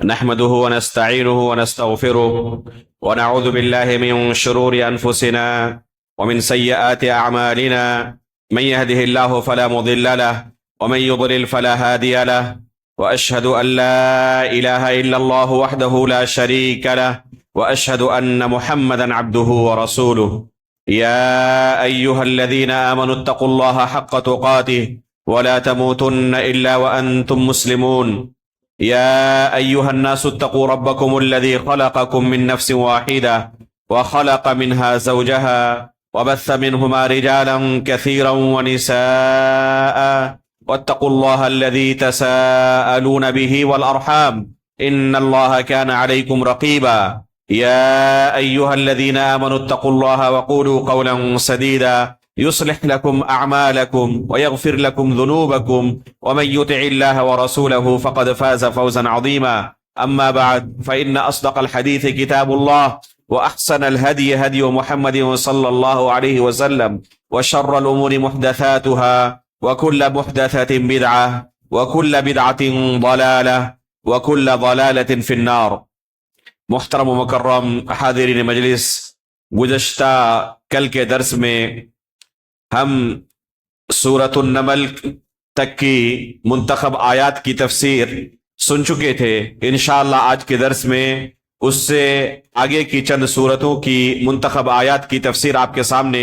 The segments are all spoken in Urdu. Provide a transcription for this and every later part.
نحمده ونستعينه ونستغفره ونعوذ بالله من شرور أنفسنا ومن سيئات أعمالنا. من يهده الله فلا مضل له ومن يضلل فلا هادي له، وأشهد أن لا إله إلا الله وحده لا شريك له، وأشهد أن محمدا عبده ورسوله. يا أيها الذين آمنوا اتقوا الله حق تقاته ولا تموتن إلا وأنتم مسلمون. يا أيها الناس اتقوا ربكم الذي خلقكم من نفس واحدة وخلق منها زوجها وبث منهما رجالا كثيرا ونساء، واتقوا الله الذي تساءلون به والأرحام إن الله كان عليكم رقيبا. يا أيها الذين آمنوا اتقوا الله وقولوا قولا سديدا يصلح لكم أعمالكم ويغفر لكم ذنوبكم، ومن يطع الله ورسوله فقد فاز فوزا عظيما. أما بعد، فإن أصدق الحديث كتاب الله، وأحسن الهدي هدي محمد صلى الله عليه وسلم، وشر الأمور محدثاتها، وكل محدثة بدعة، وكل بدعة ضلالة، وكل ضلالة في النار. محترم و مکرم حاضرین مجلس، گزشتہ کل کے درس میں ہم سورۃ النمل تک کی منتخب آیات کی تفسیر سن چکے تھے. انشاءاللہ آج کے درس میں اس سے آگے کی چند سورتوں کی منتخب آیات کی تفسیر آپ کے سامنے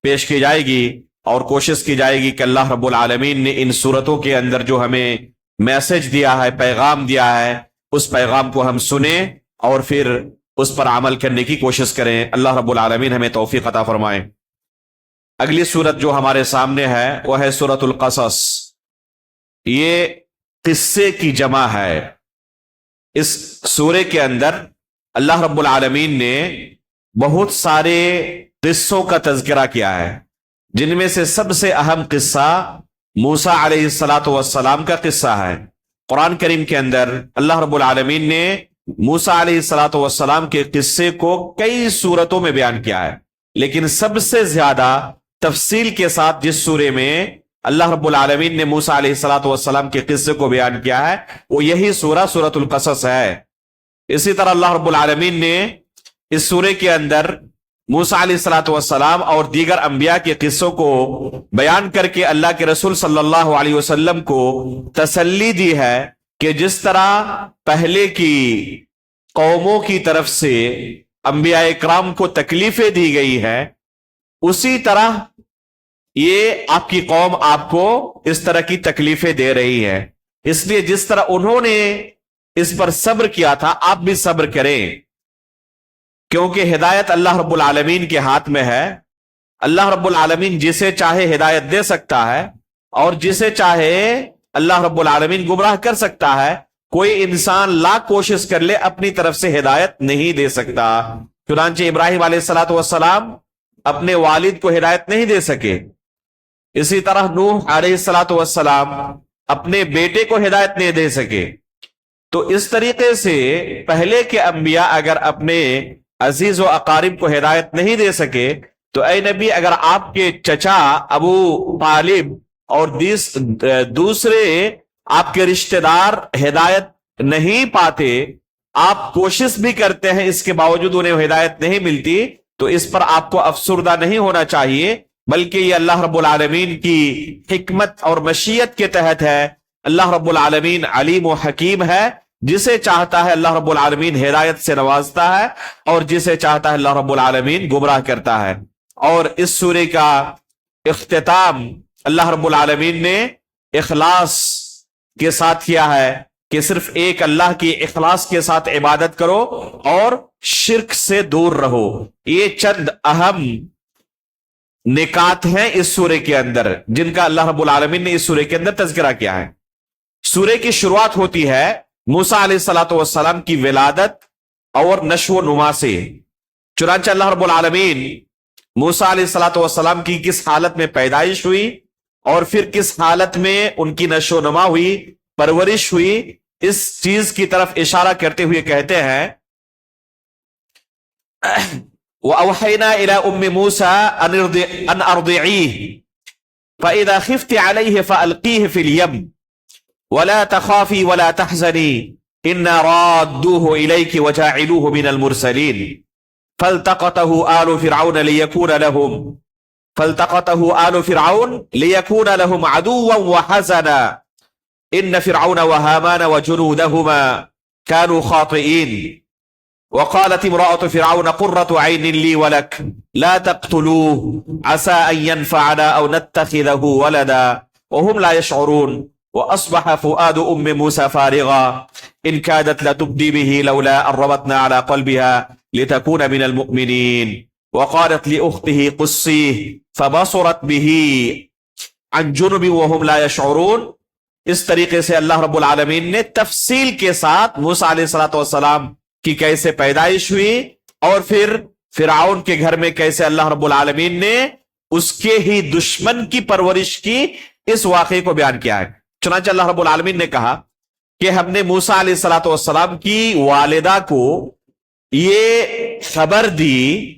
پیش کی جائے گی، اور کوشش کی جائے گی کہ اللہ رب العالمین نے ان سورتوں کے اندر جو ہمیں میسج دیا ہے، پیغام دیا ہے، اس پیغام کو ہم سنیں اور پھر اس پر عمل کرنے کی کوشش کریں. اللہ رب العالمین ہمیں توفیق عطا فرمائے. اگلی سورت جو ہمارے سامنے ہے وہ ہے سورۃ القصص. یہ قصے کی جمع ہے. اس سورے کے اندر اللہ رب العالمین نے بہت سارے قصوں کا تذکرہ کیا ہے، جن میں سے سب سے اہم قصہ موسیٰ علیہ السلام کا قصہ ہے. قرآن کریم کے اندر اللہ رب العالمین نے موسیٰ علیہ السلام کے قصے کو کئی صورتوں میں بیان کیا ہے، لیکن سب سے زیادہ تفصیل کے ساتھ جس سورے میں اللہ رب العالمین نے موسیٰ علیہ السلام کے قصے کو بیان کیا ہے وہ یہی سورہ سورۃ القصص ہے. اسی طرح اللہ رب العالمین نے اس سورے کے اندر موسیٰ علیہ السلام اور دیگر انبیاء کے قصوں کو بیان کر کے اللہ کے رسول صلی اللہ علیہ وسلم کو تسلی دی ہے کہ جس طرح پہلے کی قوموں کی طرف سے انبیاء اکرام کو تکلیفیں دی گئی ہے، اسی طرح یہ آپ کی قوم آپ کو اس طرح کی تکلیفیں دے رہی ہے. اس لیے جس طرح انہوں نے اس پر صبر کیا تھا آپ بھی صبر کریں، کیونکہ ہدایت اللہ رب العالمین کے ہاتھ میں ہے. اللہ رب العالمین جسے چاہے ہدایت دے سکتا ہے اور جسے چاہے اللہ رب العالمین گمراہ کر سکتا ہے. کوئی انسان لاکھ کوشش کر لے اپنی طرف سے ہدایت نہیں دے سکتا. چنانچہ ابراہیم علیہ السلام اپنے والد کو ہدایت نہیں دے سکے، اسی طرح نوح علیہ السلام اپنے بیٹے کو ہدایت نہیں دے سکے. تو اس طریقے سے پہلے کے انبیاء اگر اپنے عزیز و اقارب کو ہدایت نہیں دے سکے تو اے نبی، اگر آپ کے چچا ابو طالب اور دوسرے آپ کے رشتہ دار ہدایت نہیں پاتے، آپ کوشش بھی کرتے ہیں اس کے باوجود انہیں ہدایت نہیں ملتی، تو اس پر آپ کو افسردہ نہیں ہونا چاہیے، بلکہ یہ اللہ رب العالمین کی حکمت اور مشیت کے تحت ہے. اللہ رب العالمین علیم و حکیم ہے، جسے چاہتا ہے اللہ رب العالمین ہدایت سے نوازتا ہے اور جسے چاہتا ہے اللہ رب العالمین گمراہ کرتا ہے. اور اس سورے کا اختتام اللہ رب العالمین نے اخلاص کے ساتھ کیا ہے کہ صرف ایک اللہ کی اخلاص کے ساتھ عبادت کرو اور شرک سے دور رہو. یہ چند اہم نکات ہیں اس سورے کے اندر جن کا اللہ رب العالمین نے اس سورے کے اندر تذکرہ کیا ہے. سورے کی شروعات ہوتی ہے موسیٰ علیہ السلام کی ولادت اور نشو و نما سے. چنانچہ اللہ رب العالمین موسیٰ علیہ السلام کی کس حالت میں پیدائش ہوئی اور پھر کس حالت میں ان کی نشو و نما ہوئی، پرورش ہوئی، اس چیز کی طرف اشارہ کرتے ہوئے کہتے ہیں وَأَوْحَيْنَا إِلَىٰ أُمِّ مُوسَىٰ أَنْ أَرْضِعِيهِ فَإِذَا خِفْتِ عَلَيْهِ فَأَلْقِيهِ فِي الْيَمِّ وَلَا تَخَافِي وَلَا تَحْزَنِي انا رادوه الیک وجاعلوه من المرسلین فالتقطه آل فرعون ليكون لهم عدوا وحزنا ان فرعون وهامان وجنودهما كانوا خاطئين وقالت امرأة فرعون قرة عين لي ولك لا تقتلوه عسى أن ينفعنا أو نتخذه ولدا وهم لا يشعرون وأصبح فؤاد أم موسى فارغا إن كادت لتبدي به لولا أن ربطنا على قلبها لتكون من المؤمنين وقالت لأخته قصيه فبصرت به عن جنب وهم لا يشعرون. اس طریقے سے اللہ رب العالمین نے تفصیل کے ساتھ موسیٰ علیہ السلام کی کیسے پیدائش ہوئی اور پھر فرعون کے گھر میں کیسے اللہ رب العالمین نے اس کے ہی دشمن کی پرورش کی، اس واقعے کو بیان کیا ہے. چنانچہ اللہ رب العالمین نے کہا کہ ہم نے موسیٰ علیہ السلام کی والدہ کو یہ خبر دی،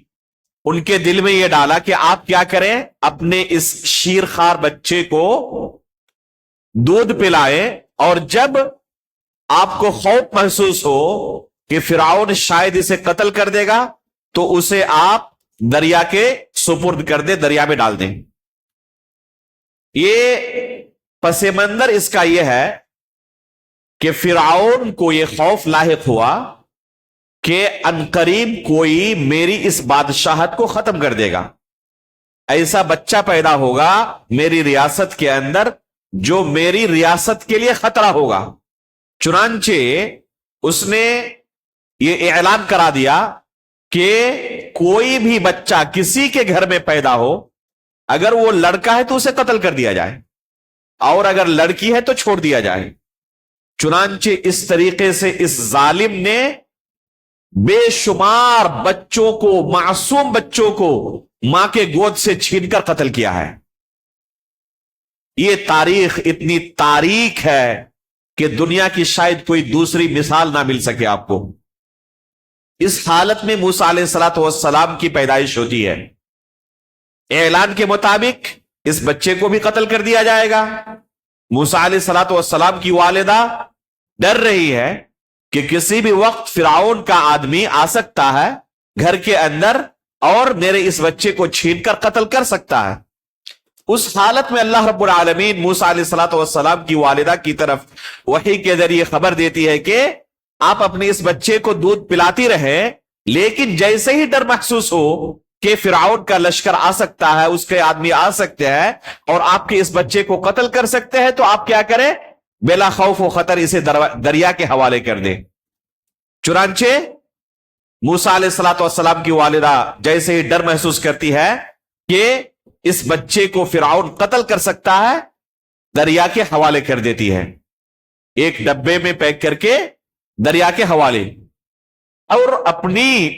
ان کے دل میں یہ ڈالا کہ آپ کیا کریں، اپنے اس شیرخوار بچے کو دودھ پلائیں، اور جب آپ کو خوف محسوس ہو کہ فرعون شاید اسے قتل کر دے گا تو اسے آپ دریا کے سپرد کر دیں، دریا میں ڈال دیں. یہ پس منظر اس کا یہ ہے کہ فرعون کو یہ خوف لاحق ہوا کہ عنقریب کوئی میری اس بادشاہت کو ختم کر دے گا، ایسا بچہ پیدا ہوگا میری ریاست کے اندر جو میری ریاست کے لیے خطرہ ہوگا. چنانچہ اس نے یہ اعلان کرا دیا کہ کوئی بھی بچہ کسی کے گھر میں پیدا ہو، اگر وہ لڑکا ہے تو اسے قتل کر دیا جائے اور اگر لڑکی ہے تو چھوڑ دیا جائے. چنانچہ اس طریقے سے اس ظالم نے بے شمار بچوں کو، معصوم بچوں کو ماں کے گود سے چھین کر قتل کیا ہے. یہ تاریخ اتنی تاریک ہے کہ دنیا کی شاید کوئی دوسری مثال نہ مل سکے آپ کو. اس حالت میں موسیٰ علیہ السلام کی پیدائش ہوتی ہے. اعلان کے مطابق اس بچے کو بھی قتل کر دیا جائے گا. موسیٰ علیہ السلام کی والدہ ڈر رہی ہے کہ کسی بھی وقت فرعون کا آدمی آ سکتا ہے گھر کے اندر اور میرے اس بچے کو چھین کر قتل کر سکتا ہے. اس حالت میں اللہ رب العالمین موسیٰ علیہ السلام کی والدہ کی طرف وحی کے ذریعے خبر دیتی ہے کہ آپ اپنے اس بچے کو دودھ پلاتی رہیں، لیکن جیسے ہی ڈر محسوس ہو کہ فرعون کا لشکر آ سکتا ہے، اس کے آدمی آ سکتے ہیں اور آپ کے اس بچے کو قتل کر سکتے ہیں، تو آپ کیا کریں، بلا خوف و خطر اسے دریا کے حوالے کر دیں. چنانچہ موسیٰ علیہ السلام کی والدہ جیسے ہی ڈر محسوس کرتی ہے کہ اس بچے کو فرعون قتل کر سکتا ہے، دریا کے حوالے کر دیتی ہے، ایک ڈبے میں پیک کر کے دریا کے حوالے، اور اپنی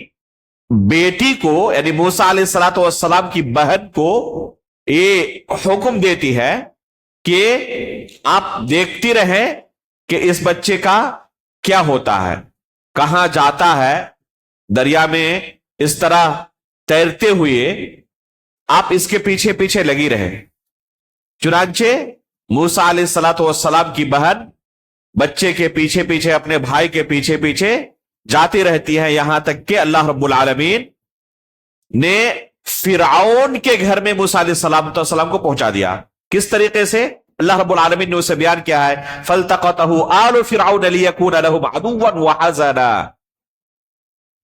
بیٹی کو یعنی موسیٰ علیہ السلام کی بہن کو یہ حکم دیتی ہے کہ آپ دیکھتی رہیں کہ اس بچے کا کیا ہوتا ہے، کہاں جاتا ہے. دریا میں اس طرح تیرتے ہوئے آپ اس کے پیچھے پیچھے لگی رہے. چنانچہ موسیٰ علیہ السلام کی بہن بچے کے پیچھے پیچھے، اپنے بھائی کے پیچھے پیچھے جاتی رہتی ہے، یہاں تک کہ اللہ رب العالمین نے فرعون کے گھر میں موسیٰ علیہ السلام کو پہنچا دیا. کس طریقے سے؟ اللہ رب العالمین نے اسے بیان کیا ہے، فَالْتَقَطَهُ آلُ فِرْعَوْنَ لِيَكُونَ لَهُمْ عَدُوًّا وَحَزَنًا.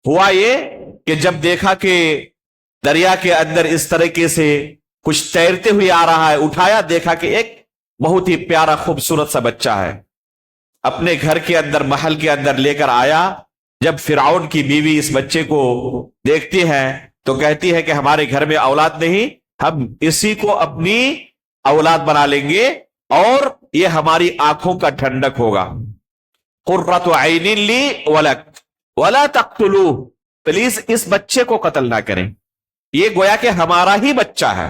ہوا یہ کہ جب دیکھا کہ دریا کے اندر اس طریقے سے کچھ تیرتے ہوئے آ رہا ہے، اٹھایا، دیکھا کہ ایک بہت ہی پیارا خوبصورت سا بچہ ہے، اپنے گھر کے اندر، محل کے اندر لے کر آیا. جب فرعون کی بیوی اس بچے کو دیکھتی ہے تو کہتی ہے کہ ہمارے گھر میں اولاد نہیں، ہم اسی کو اپنی اولاد بنا لیں گے اور یہ ہماری آنکھوں کا ٹھنڈک ہوگا. قرۃ عین لی ولک ولا تقتلوہ، پلیز اس بچے کو قتل نہ کریں، یہ گویا کہ ہمارا ہی بچہ ہے،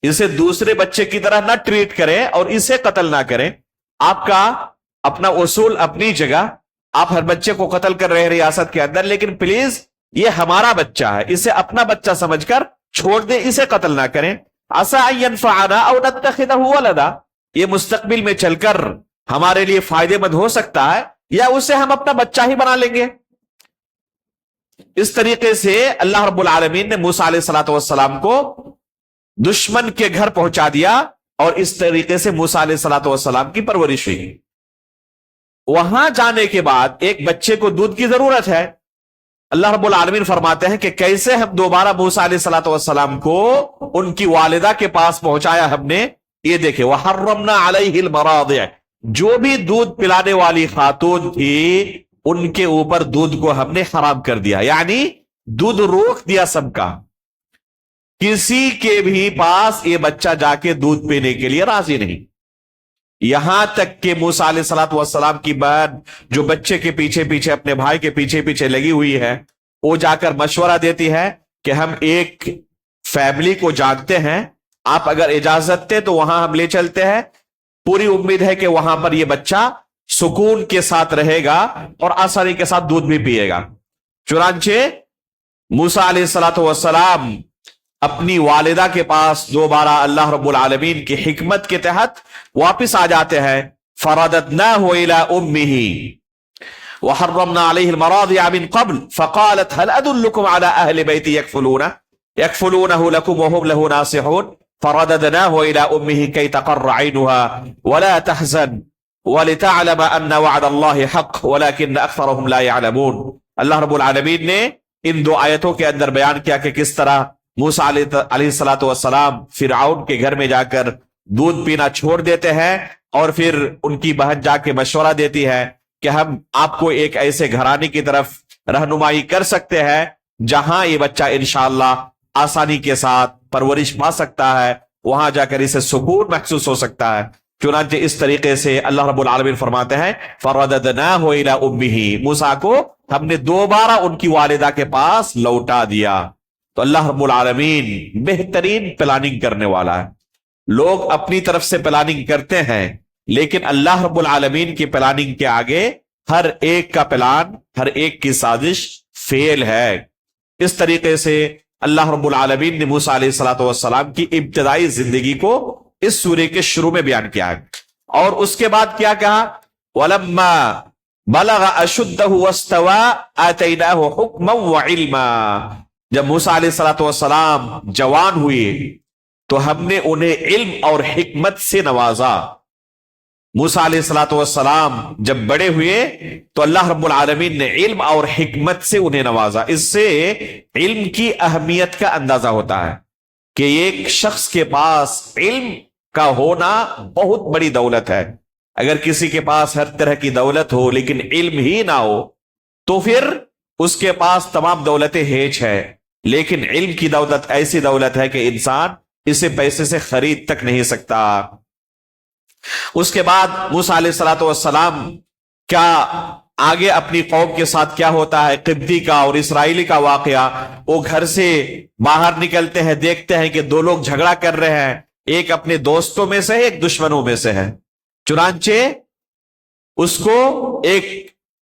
اسے دوسرے بچے کی طرح نہ ٹریٹ کریں اور اسے قتل نہ کریں. آپ کا اپنا اصول اپنی جگہ، آپ ہر بچے کو قتل کر رہے ریاست کے اندر، لیکن پلیز یہ ہمارا بچہ ہے، اسے اپنا بچہ سمجھ کر چھوڑ دیں، اسے قتل نہ کریں. عسیٰ ان ینفعنا او نتخذہ ولدا، یہ مستقبل میں چل کر ہمارے لیے فائدے مند ہو سکتا ہے یا اسے ہم اپنا بچہ ہی بنا لیں گے. اس طریقے سے اللہ رب العالمین نے موسیٰ علیہ الصلوۃ والسلام کو دشمن کے گھر پہنچا دیا اور اس طریقے سے موسیٰ علیہ الصلوۃ والسلام کی پرورش ہوئی. وہاں جانے کے بعد ایک بچے کو دودھ کی ضرورت ہے. اللہ رب العالمین فرماتے ہیں کہ کیسے ہم دوبارہ موسیٰ علیہ الصلوۃ والسلام کو ان کی والدہ کے پاس پہنچایا ہم نے. یہ دیکھیں وحرمنا علیہ المراضع، جو بھی دودھ پلانے والی خاتون تھی ان کے اوپر دودھ کو ہم نے حرام کر دیا، یعنی دودھ روک دیا سب کا. کسی کے بھی پاس یہ بچہ جا کے دودھ پینے کے لیے راضی نہیں. یہاں تک کہ موسیٰ علیہ الصلوۃ والسلام کی بہن جو بچے کے پیچھے پیچھے اپنے بھائی کے پیچھے پیچھے لگی ہوئی ہے، وہ جا کر مشورہ دیتی ہے کہ ہم ایک فیملی کو جانتے ہیں، آپ اگر اجازت دیں تو وہاں ہم لے چلتے ہیں. پوری امید ہے کہ وہاں پر یہ بچہ سکون کے ساتھ رہے گا اور آسانی کے ساتھ دودھ بھی پیے گا. چنانچہ موسیٰ علیہ الصلوۃ والسلام اپنی والدہ کے پاس دوبارہ اللہ رب العالمین کی حکمت کے تحت واپس آ جاتے ہیں. فرددناه الى امه وحرمنا عليه المراضع من قبل فقالت هل ادلكم على اهل بيت يكفلونه لكم وهم له ناصحون فرددناه الى امه كي تقر عينها ولا تحزن ولتعلم ان وعد الله حق ولكن اكثرهم لا يعلمون. اللہ رب العالمین نے ان دو آیتوں کے اندر بیان کیا کہ کس طرح موسیٰ علیہ الصلوۃ والسلام فرعون کے گھر میں جا کر دودھ پینا چھوڑ دیتے ہیں اور پھر ان کی بہن جا کے مشورہ دیتی ہے کہ ہم آپ کو ایک ایسے گھرانے کی طرف رہنمائی کر سکتے ہیں جہاں یہ بچہ انشاءاللہ آسانی کے ساتھ پرورش پا سکتا ہے، وہاں جا کر اسے سکون محسوس ہو سکتا ہے. چنانچہ اس طریقے سے اللہ رب العالمین فرماتے ہیں فرددناہ الی امہ، موسیٰ کو ہم نے دوبارہ ان کی والدہ کے پاس لوٹا دیا. تو اللہ رب العالمین بہترین پلاننگ کرنے والا ہے. لوگ اپنی طرف سے پلاننگ کرتے ہیں لیکن اللہ رب العالمین کی پلاننگ کے آگے ہر ایک کا پلان، ہر ایک کی سازش فیل ہے. اس طریقے سے اللہ رب العالمین نے موسیٰ علیہ الصلوۃ والسلام کی ابتدائی زندگی کو اس سورے کے شروع میں بیان کیا ہے. اور اس کے بعد کیا کہا؟ وَلَمَّا بَلَغَ أَشُدَّهُ وَاسْتَوَىٰ آتَيْنَاهُ حُكْمًا وَعِلْمًا. جب موسیٰ علیہ الصلوۃ والسلام جوان ہوئے تو ہم نے انہیں علم اور حکمت سے نوازا. موسیٰ علیہ الصلوۃ والسلام جب بڑے ہوئے تو اللہ رب العالمین نے علم اور حکمت سے انہیں نوازا. اس سے علم کی اہمیت کا اندازہ ہوتا ہے کہ ایک شخص کے پاس علم کا ہونا بہت بڑی دولت ہے. اگر کسی کے پاس ہر طرح کی دولت ہو لیکن علم ہی نہ ہو تو پھر اس کے پاس تمام دولتیں ہیچ ہے، لیکن علم کی دولت ایسی دولت ہے کہ انسان اسے پیسے سے خرید تک نہیں سکتا. اس کے بعد موسیٰ علیہ الصلوۃ والسلام کیا آگے اپنی قوم کے ساتھ کیا ہوتا ہے، قبطی کا اور اسرائیلی کا واقعہ. وہ گھر سے باہر نکلتے ہیں، دیکھتے ہیں کہ دو لوگ جھگڑا کر رہے ہیں، ایک اپنے دوستوں میں سے ہے، ایک دشمنوں میں سے ہے. چنانچہ اس کو ایک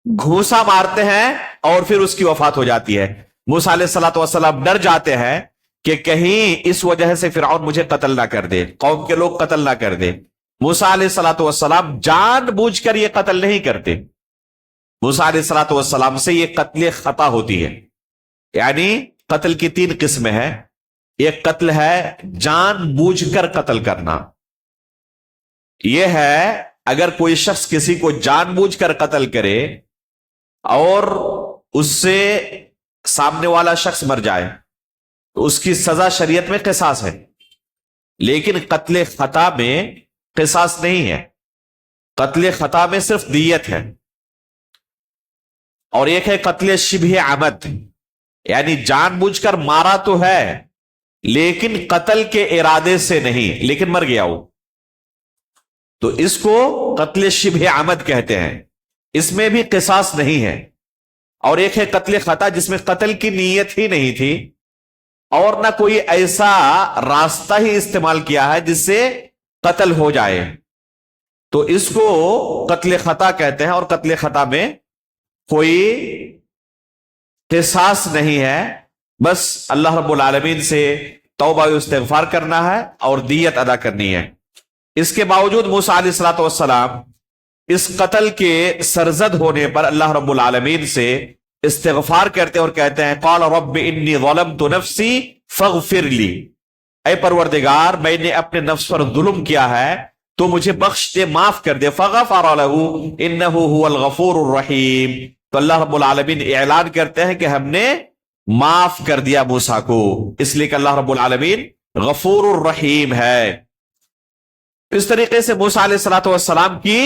گھوسا مارتے ہیں اور پھر اس کی وفات ہو جاتی ہے. موسیٰ علیہ الصلوۃ والسلام ڈر جاتے ہیں کہ کہیں اس وجہ سے فرعون مجھے قتل نہ کر دے، قوم کے لوگ قتل نہ کر دے. موسیٰ علیہ الصلوۃ والسلام جان بوجھ کر یہ قتل نہیں کرتے. موسیٰ علیہ الصلوۃ والسلام سے یہ قتل خطا ہوتی ہے. یعنی قتل کی 3 قسمیں ہیں. ایک قتل ہے جان بوجھ کر قتل کرنا. یہ ہے اگر کوئی شخص کسی کو جان بوجھ کر قتل کرے اور اس سے سامنے والا شخص مر جائے تو اس کی سزا شریعت میں قصاص ہے. لیکن قتل خطا میں قصاص نہیں ہے. قتل خطا میں صرف دیت ہے. اور ایک ہے قتل شبہ عمد، یعنی جان بوجھ کر مارا تو ہے لیکن قتل کے ارادے سے نہیں، لیکن مر گیا وہ، تو اس کو قتل شبہ عمد کہتے ہیں. اس میں بھی قصاص نہیں ہے. اور ایک ہے قتل خطا جس میں قتل کی نیت ہی نہیں تھی اور نہ کوئی ایسا راستہ ہی استعمال کیا ہے جس سے قتل ہو جائے، تو اس کو قتل خطا کہتے ہیں. اور قتل خطا میں کوئی قصاص نہیں ہے، بس اللہ رب العالمین سے توبہ و استغفار کرنا ہے اور دیت ادا کرنی ہے. اس کے باوجود موسیٰ علیہ الصلوۃ والسلام اس قتل کے سرزد ہونے پر اللہ رب العالمین سے استغفار کرتے اور کہتے ہیں قال رب انی ظلمت نفسی فاغفر لی، اے پروردگار میں نے اپنے نفس پر ظلم کیا ہے تو مجھے بخش دے، معاف کر دے۔ فغفر له انہ هو الغفور الرحیم، تو اللہ رب العالمین اعلان کرتے ہیں کہ ہم نے معاف کر دیا موسیٰ کو، اس لیے کہ اللہ رب العالمین غفور الرحیم ہے۔ اس طریقے سے موسیٰ علیہ السلام کی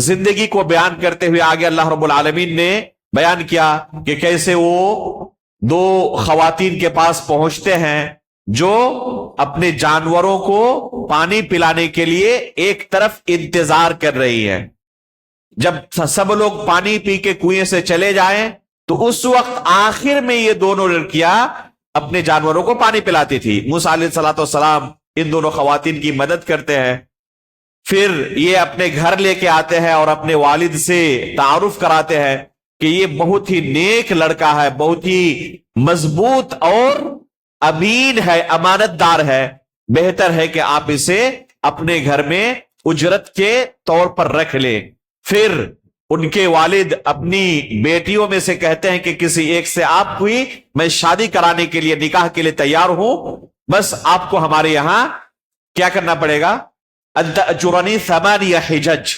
زندگی کو بیان کرتے ہوئے آگے اللہ رب العالمین نے بیان کیا کہ کیسے وہ دو خواتین کے پاس پہنچتے ہیں جو اپنے جانوروں کو پانی پلانے کے لیے ایک طرف انتظار کر رہی ہیں۔ جب سب لوگ پانی پی کے کنویں سے چلے جائیں تو اس وقت آخر میں یہ دونوں لڑکیاں اپنے جانوروں کو پانی پلاتی تھی۔ موسیٰ علیہ السلام ان دونوں خواتین کی مدد کرتے ہیں، پھر یہ اپنے گھر لے کے آتے ہیں اور اپنے والد سے تعارف کراتے ہیں کہ یہ بہت ہی نیک لڑکا ہے، بہت ہی مضبوط اور امین ہے، امانت دار ہے، بہتر ہے کہ آپ اسے اپنے گھر میں اجرت کے طور پر رکھ لیں۔ پھر ان کے والد اپنی بیٹیوں میں سے کہتے ہیں کہ کسی ایک سے آپ ہوئی، میں شادی کرانے کے لیے، نکاح کے لیے تیار ہوں، بس آپ کو ہمارے یہاں کیا کرنا پڑے گا؟ انت اجرنی 8 حجج،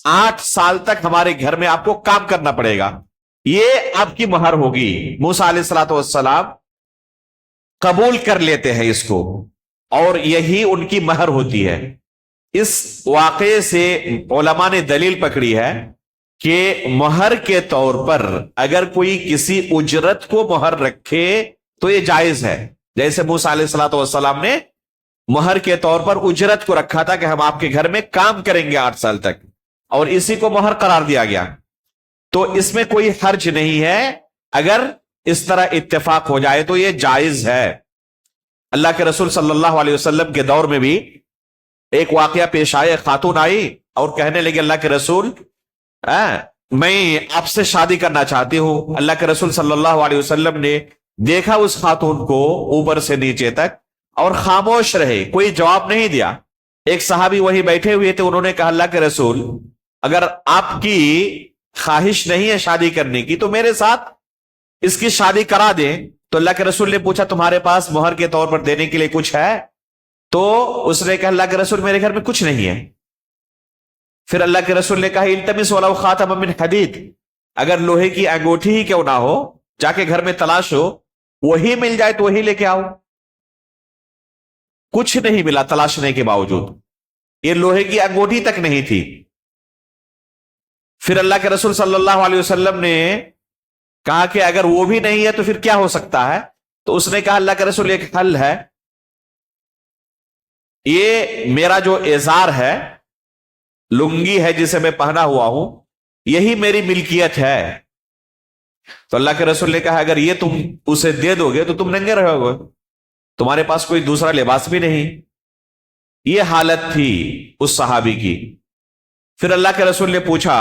8 سال تک ہمارے گھر میں آپ کو کام کرنا پڑے گا، یہ آپ کی مہر ہوگی۔ موسیٰ علیہ السلام قبول کر لیتے ہیں اس کو، اور یہی ان کی مہر ہوتی ہے۔ اس واقعے سے علماء نے دلیل پکڑی ہے کہ مہر کے طور پر اگر کوئی کسی اجرت کو مہر رکھے تو یہ جائز ہے، جیسے موسیٰ علیہ السلام نے مہر کے طور پر اجرت کو رکھا تھا کہ ہم آپ کے گھر میں کام کریں گے 8 سال تک، اور اسی کو مہر قرار دیا گیا، تو اس میں کوئی حرج نہیں ہے، اگر اس طرح اتفاق ہو جائے تو یہ جائز ہے۔ اللہ کے رسول صلی اللہ علیہ وسلم کے دور میں بھی ایک واقعہ پیش آئے، خاتون آئی اور کہنے لگی اللہ کے رسول میں آپ سے شادی کرنا چاہتی ہوں۔ اللہ کے رسول صلی اللہ علیہ وسلم نے دیکھا اس خاتون کو اوپر سے نیچے تک اور خاموش رہے، کوئی جواب نہیں دیا۔ ایک صحابی وہی بیٹھے ہوئے تھے، انہوں نے کہا اللہ کے رسول اگر آپ کی خواہش نہیں ہے شادی کرنے کی تو میرے ساتھ اس کی شادی کرا دیں۔ تو اللہ کے رسول نے پوچھا تمہارے پاس مہر کے طور پر دینے کے لیے کچھ ہے؟ تو اس نے کہا اللہ کے رسول میرے گھر میں کچھ نہیں ہے۔ پھر اللہ کے رسول نے کہا التمس ولو خاتم من حدید، اگر لوہے کی انگوٹھی ہی کیوں نہ ہو، جا کے گھر میں تلاش ہو، وہی مل جائے تو وہی لے کے آؤ۔ کچھ نہیں ملا تلاشنے کے باوجود، یہ لوہے کی انگوٹھی تک نہیں تھی۔ پھر اللہ کے رسول صلی اللہ علیہ وسلم نے کہا کہ اگر وہ بھی نہیں ہے تو پھر کیا ہو سکتا ہے؟ تو اس نے کہا اللہ کے رسول ایک حل ہے، یہ میرا جو ازار ہے، لنگی ہے جسے میں پہنا ہوا ہوں، یہی میری ملکیت ہے۔ تو اللہ کے رسول نے کہا اگر یہ تم اسے دے دو گے تو تم ننگے رہو گے، تمہارے پاس کوئی دوسرا لباس بھی نہیں۔ یہ حالت تھی اس صحابی کی۔ پھر اللہ کے رسول نے پوچھا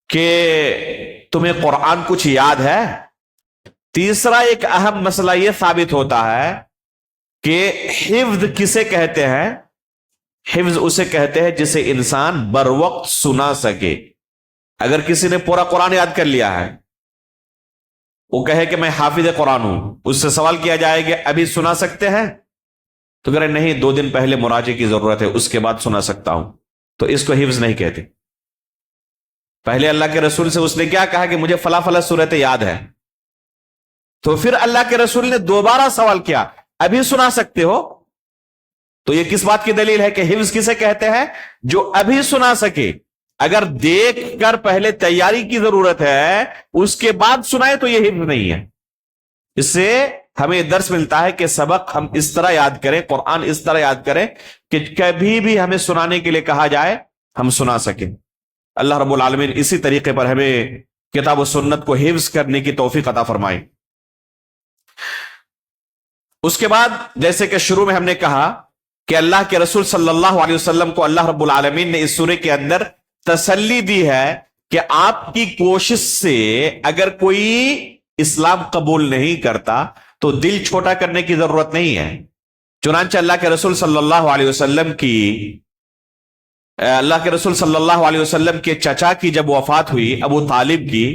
کہ تمہیں قرآن کچھ یاد ہے؟ تیسرا ایک اہم مسئلہ یہ ثابت ہوتا ہے کہ حفظ کسے کہتے ہیں؟ حفظ اسے کہتے ہیں جسے انسان بر وقت سنا سکے۔ اگر کسی نے پورا قرآن یاد کر لیا ہے، وہ کہے کہ میں حافظ قرآن ہوں، اس سے سوال کیا جائے کہ ابھی سنا سکتے ہیں؟ تو کہہ رہے نہیں، 2 دن پہلے مراجعے کی ضرورت ہے، اس کے بعد سنا سکتا ہوں، تو اس کو حفظ نہیں کہتے۔ پہلے اللہ کے رسول سے اس نے کیا کہا کہ مجھے فلاں فلاں صورت یاد ہے، تو پھر اللہ کے رسول نے دوبارہ سوال کیا ابھی سنا سکتے ہو؟ تو یہ کس بات کی دلیل ہے کہ حفظ کسے کہتے ہیں؟ جو ابھی سنا سکے۔ اگر دیکھ کر پہلے تیاری کی ضرورت ہے اس کے بعد سنائے تو یہ حفظ نہیں ہے۔ اس سے ہمیں درس ملتا ہے کہ سبق ہم اس طرح یاد کریں، قرآن اس طرح یاد کریں کہ کبھی بھی ہمیں سنانے کے لیے کہا جائے ہم سنا سکیں۔ اللہ رب العالمین اسی طریقے پر ہمیں کتاب و سنت کو حفظ کرنے کی توفیق عطا فرمائے۔ اس کے بعد جیسے کہ شروع میں ہم نے کہا کہ اللہ کے رسول صلی اللہ علیہ وسلم کو اللہ رب العالمین نے اس سورے کے اندر تسلی دی ہے کہ آپ کی کوشش سے اگر کوئی اسلام قبول نہیں کرتا تو دل چھوٹا کرنے کی ضرورت نہیں ہے۔ چنانچہ اللہ کے رسول صلی اللہ علیہ وسلم کی اللہ کے رسول صلی اللہ علیہ وسلم کے چچا کی جب وفات ہوئی ابو طالب کی،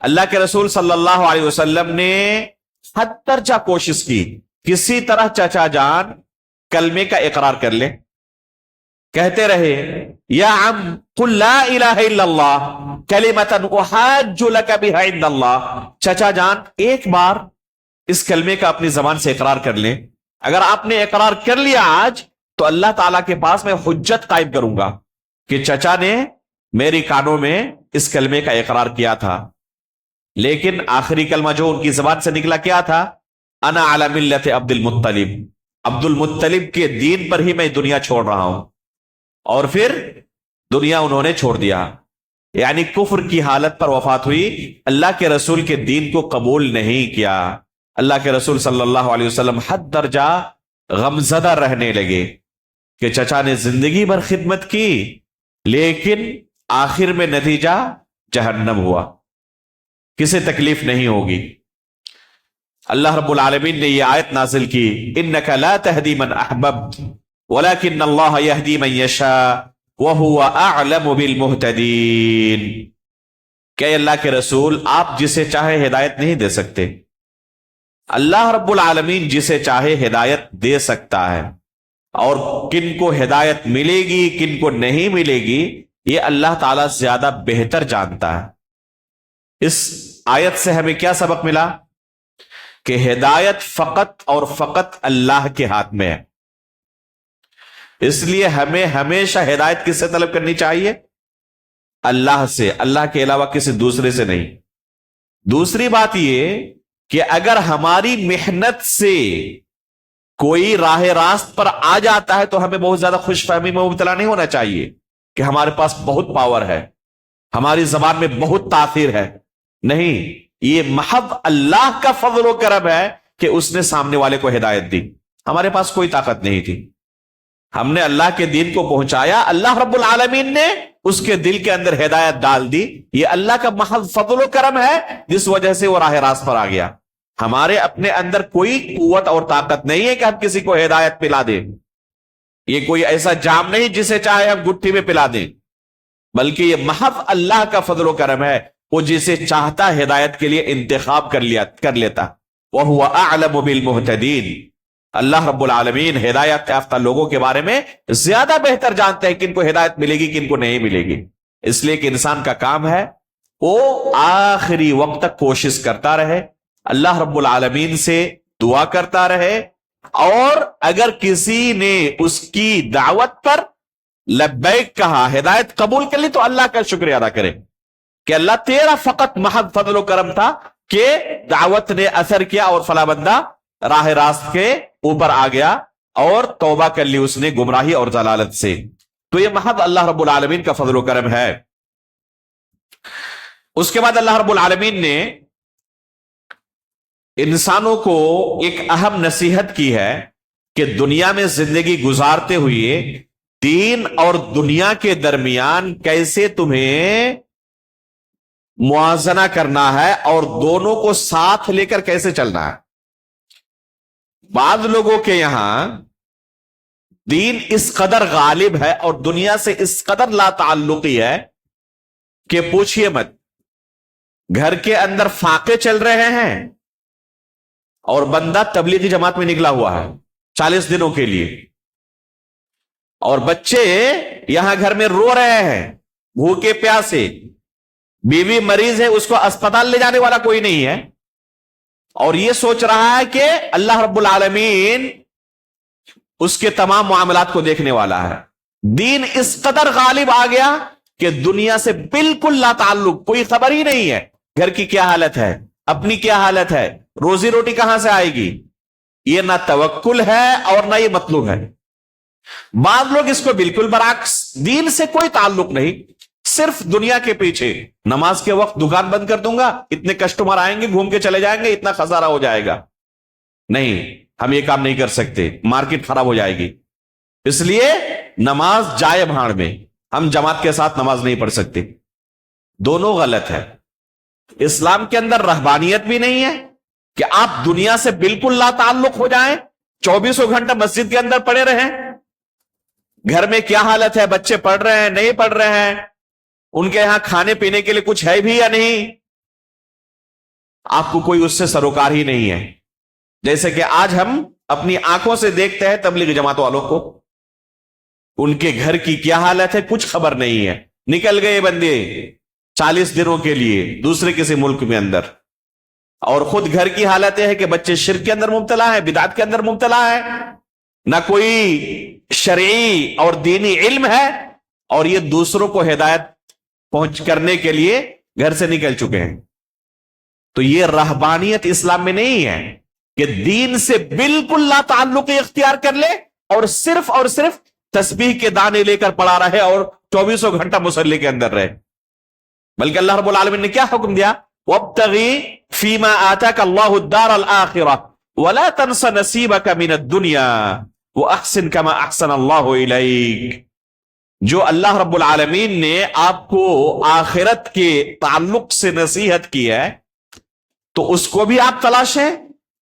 اللہ کے رسول صلی اللہ علیہ وسلم نے حد درجہ کوشش کی کسی طرح چچا جان کلمے کا اقرار کر لے. کہتے رہے یا عم قل لا الہ الا اللہ کلمۃ احاج لک بها عند اللہ، چچا جان ایک بار اس کلمے کا اپنی زبان سے اقرار کر لیں. اگر آپ نے اقرار کر لیا آج تو اللہ تعالیٰ کے پاس میں حجت قائم کروں گا کہ چچا نے میری کانوں میں اس کلمے کا اقرار کیا تھا. لیکن آخری کلمہ جو ان کی زبان سے نکلا کیا تھا؟ انا علی ملت عبد المطلب، عبد المطلب کے دین پر ہی میں دنیا چھوڑ رہا ہوں. اور پھر دنیا انہوں نے چھوڑ دیا، یعنی کفر کی حالت پر وفات ہوئی، اللہ کے رسول کے دین کو قبول نہیں کیا. اللہ کے رسول صلی اللہ علیہ وسلم حد درجہ غمزدہ رہنے لگے کہ چچا نے زندگی بھر خدمت کی لیکن آخر میں نتیجہ جہنم ہوا، کسے تکلیف نہیں ہوگی. اللہ رب العالمین نے یہ آیت نازل کی انک لا تہدی من احببت ولکن اللہ یہدی من یشاء وہو اعلم بالمہتدین. کہ اللہ کے رسول آپ جسے چاہے ہدایت نہیں دے سکتے، اللہ رب العالمین جسے چاہے ہدایت دے سکتا ہے، اور کن کو ہدایت ملے گی کن کو نہیں ملے گی یہ اللہ تعالیٰ زیادہ بہتر جانتا ہے. اس آیت سے ہمیں کیا سبق ملا؟ کہ ہدایت فقط اور فقط اللہ کے ہاتھ میں ہے. اس لیے ہمیں ہمیشہ ہدایت کس سے طلب کرنی چاہیے؟ اللہ سے، اللہ کے علاوہ کسی دوسرے سے نہیں. دوسری بات یہ کہ اگر ہماری محنت سے کوئی راہ راست پر آ جاتا ہے تو ہمیں بہت زیادہ خوش فہمی میں مبتلا نہیں ہونا چاہیے کہ ہمارے پاس بہت پاور ہے، ہماری زبان میں بہت تاثیر ہے. نہیں، یہ محض اللہ کا فضل و کرم ہے کہ اس نے سامنے والے کو ہدایت دی. ہمارے پاس کوئی طاقت نہیں تھی، ہم نے اللہ کے دین کو پہنچایا، اللہ رب العالمین نے اس کے دل کے اندر ہدایت ڈال دی. یہ اللہ کا محض فضل و کرم ہے جس وجہ سے وہ راہ راست پر آ گیا. ہمارے اپنے اندر کوئی قوت اور طاقت نہیں ہے کہ ہم کسی کو ہدایت پلا دیں. یہ کوئی ایسا جام نہیں جسے چاہے ہم گٹھی میں پلا دیں، بلکہ یہ محض اللہ کا فضل و کرم ہے. وہ جسے چاہتا ہدایت کے لیے انتخاب کر لیتا. وَهُوَ أَعْلَمُ بِالْمُهْتَدِينَ. اللہ رب العالمین ہدایت یافتہ لوگوں کے بارے میں زیادہ بہتر جانتے ہیں کن کو ہدایت ملے گی کن کو نہیں ملے گی. اس لیے کہ انسان کا کام ہے وہ آخری وقت تک کوشش کرتا رہے، اللہ رب العالمین سے دعا کرتا رہے، اور اگر کسی نے اس کی دعوت پر لبیک کہا، ہدایت قبول کر لی، تو اللہ کا شکریہ ادا کرے کہ اللہ تیرا فقط محض فضل و کرم تھا کہ دعوت نے اثر کیا اور فلاں بندہ راہ راست کے اوپر آ گیا اور توبہ کر لی اس نے گمراہی اور ضلالت سے. تو یہ محض اللہ رب العالمین کا فضل و کرم ہے. اس کے بعد اللہ رب العالمین نے انسانوں کو ایک اہم نصیحت کی ہے کہ دنیا میں زندگی گزارتے ہوئے دین اور دنیا کے درمیان کیسے تمہیں موازنہ کرنا ہے اور دونوں کو ساتھ لے کر کیسے چلنا ہے. بعض لوگوں کے یہاں دین اس قدر غالب ہے اور دنیا سے اس قدر لا تعلقی ہے کہ پوچھئے مت. گھر کے اندر فاقے چل رہے ہیں اور بندہ تبلیغی جماعت میں نکلا ہوا ہے 40 دنوں کے لیے، اور بچے یہاں گھر میں رو رہے ہیں بھوکے پیاسے، بیوی مریض ہے، اس کو اسپتال لے جانے والا کوئی نہیں ہے، اور یہ سوچ رہا ہے کہ اللہ رب العالمین اس کے تمام معاملات کو دیکھنے والا ہے. دین اس قدر غالب آ گیا کہ دنیا سے بالکل لا تعلق، کوئی خبر ہی نہیں ہے گھر کی کیا حالت ہے، اپنی کیا حالت ہے، روزی روٹی کہاں سے آئے گی. یہ نہ توکل ہے اور نہ یہ مطلوب ہے. بعض لوگ اس کو بالکل برعکس، دین سے کوئی تعلق نہیں، صرف دنیا کے پیچھے. نماز کے وقت دکان بند کر دوں گا، اتنے کسٹمر آئیں گے گھوم کے چلے جائیں گے، اتنا خسارہ ہو جائے گا. نہیں، ہم یہ کام نہیں کر سکتے، مارکیٹ خراب ہو جائے گی. اس لیے نماز جائے بھاڑ میں، ہم جماعت کے ساتھ نماز نہیں پڑھ سکتے. دونوں غلط ہے. اسلام کے اندر رہبانیت بھی نہیں ہے کہ آپ دنیا سے بالکل لا تعلق ہو جائیں، 24 گھنٹہ مسجد کے اندر پڑے رہیں. گھر میں کیا حالت ہے، بچے پڑھ رہے ہیں نہیں پڑھ رہے ہیں، ان کے یہاں کھانے پینے کے لیے کچھ ہے بھی یا نہیں، آپ کو کوئی اس سے سروکار ہی نہیں ہے۔ جیسے کہ آج ہم اپنی آنکھوں سے دیکھتے ہیں تبلیغ جماعت والوں کو، ان کے گھر کی کیا حالت ہے کچھ خبر نہیں ہے، نکل گئے بندے 40 دنوں کے لیے دوسرے کسی ملک میں اندر، اور خود گھر کی حالت یہ ہے کہ بچے شرک کے اندر مبتلا ہے، بدعت کے اندر مبتلا ہے، نہ کوئی شرعی اور دینی علم ہے، اور یہ دوسروں کو ہدایت پہنچ کرنے کے لیے گھر سے نکل چکے ہیں۔ تو یہ رہبانیت اسلام میں نہیں ہے کہ دین سے بالکل لا تعلق اختیار کر لے اور صرف تسبیح کے دانے لے کر پڑا رہے اور 24 گھنٹہ مصلی کے اندر رہے، بلکہ اللہ رب العالمین نے کیا حکم دیا؟ وَابْتَغِي فِي مَا آتَاكَ اللَّهُ الدَّارَ الْآخِرَةَ وَلَا تَنْسَ نَصِيبَكَ مِنَ الدُّنْيَا وَأَحْسِنْ كَمَا أَحْسَنَ اللَّهُ إِلَيْكَ۔ جو اللہ رب العالمین نے آپ کو آخرت کے تعلق سے نصیحت کی ہے تو اس کو بھی آپ تلاشیں،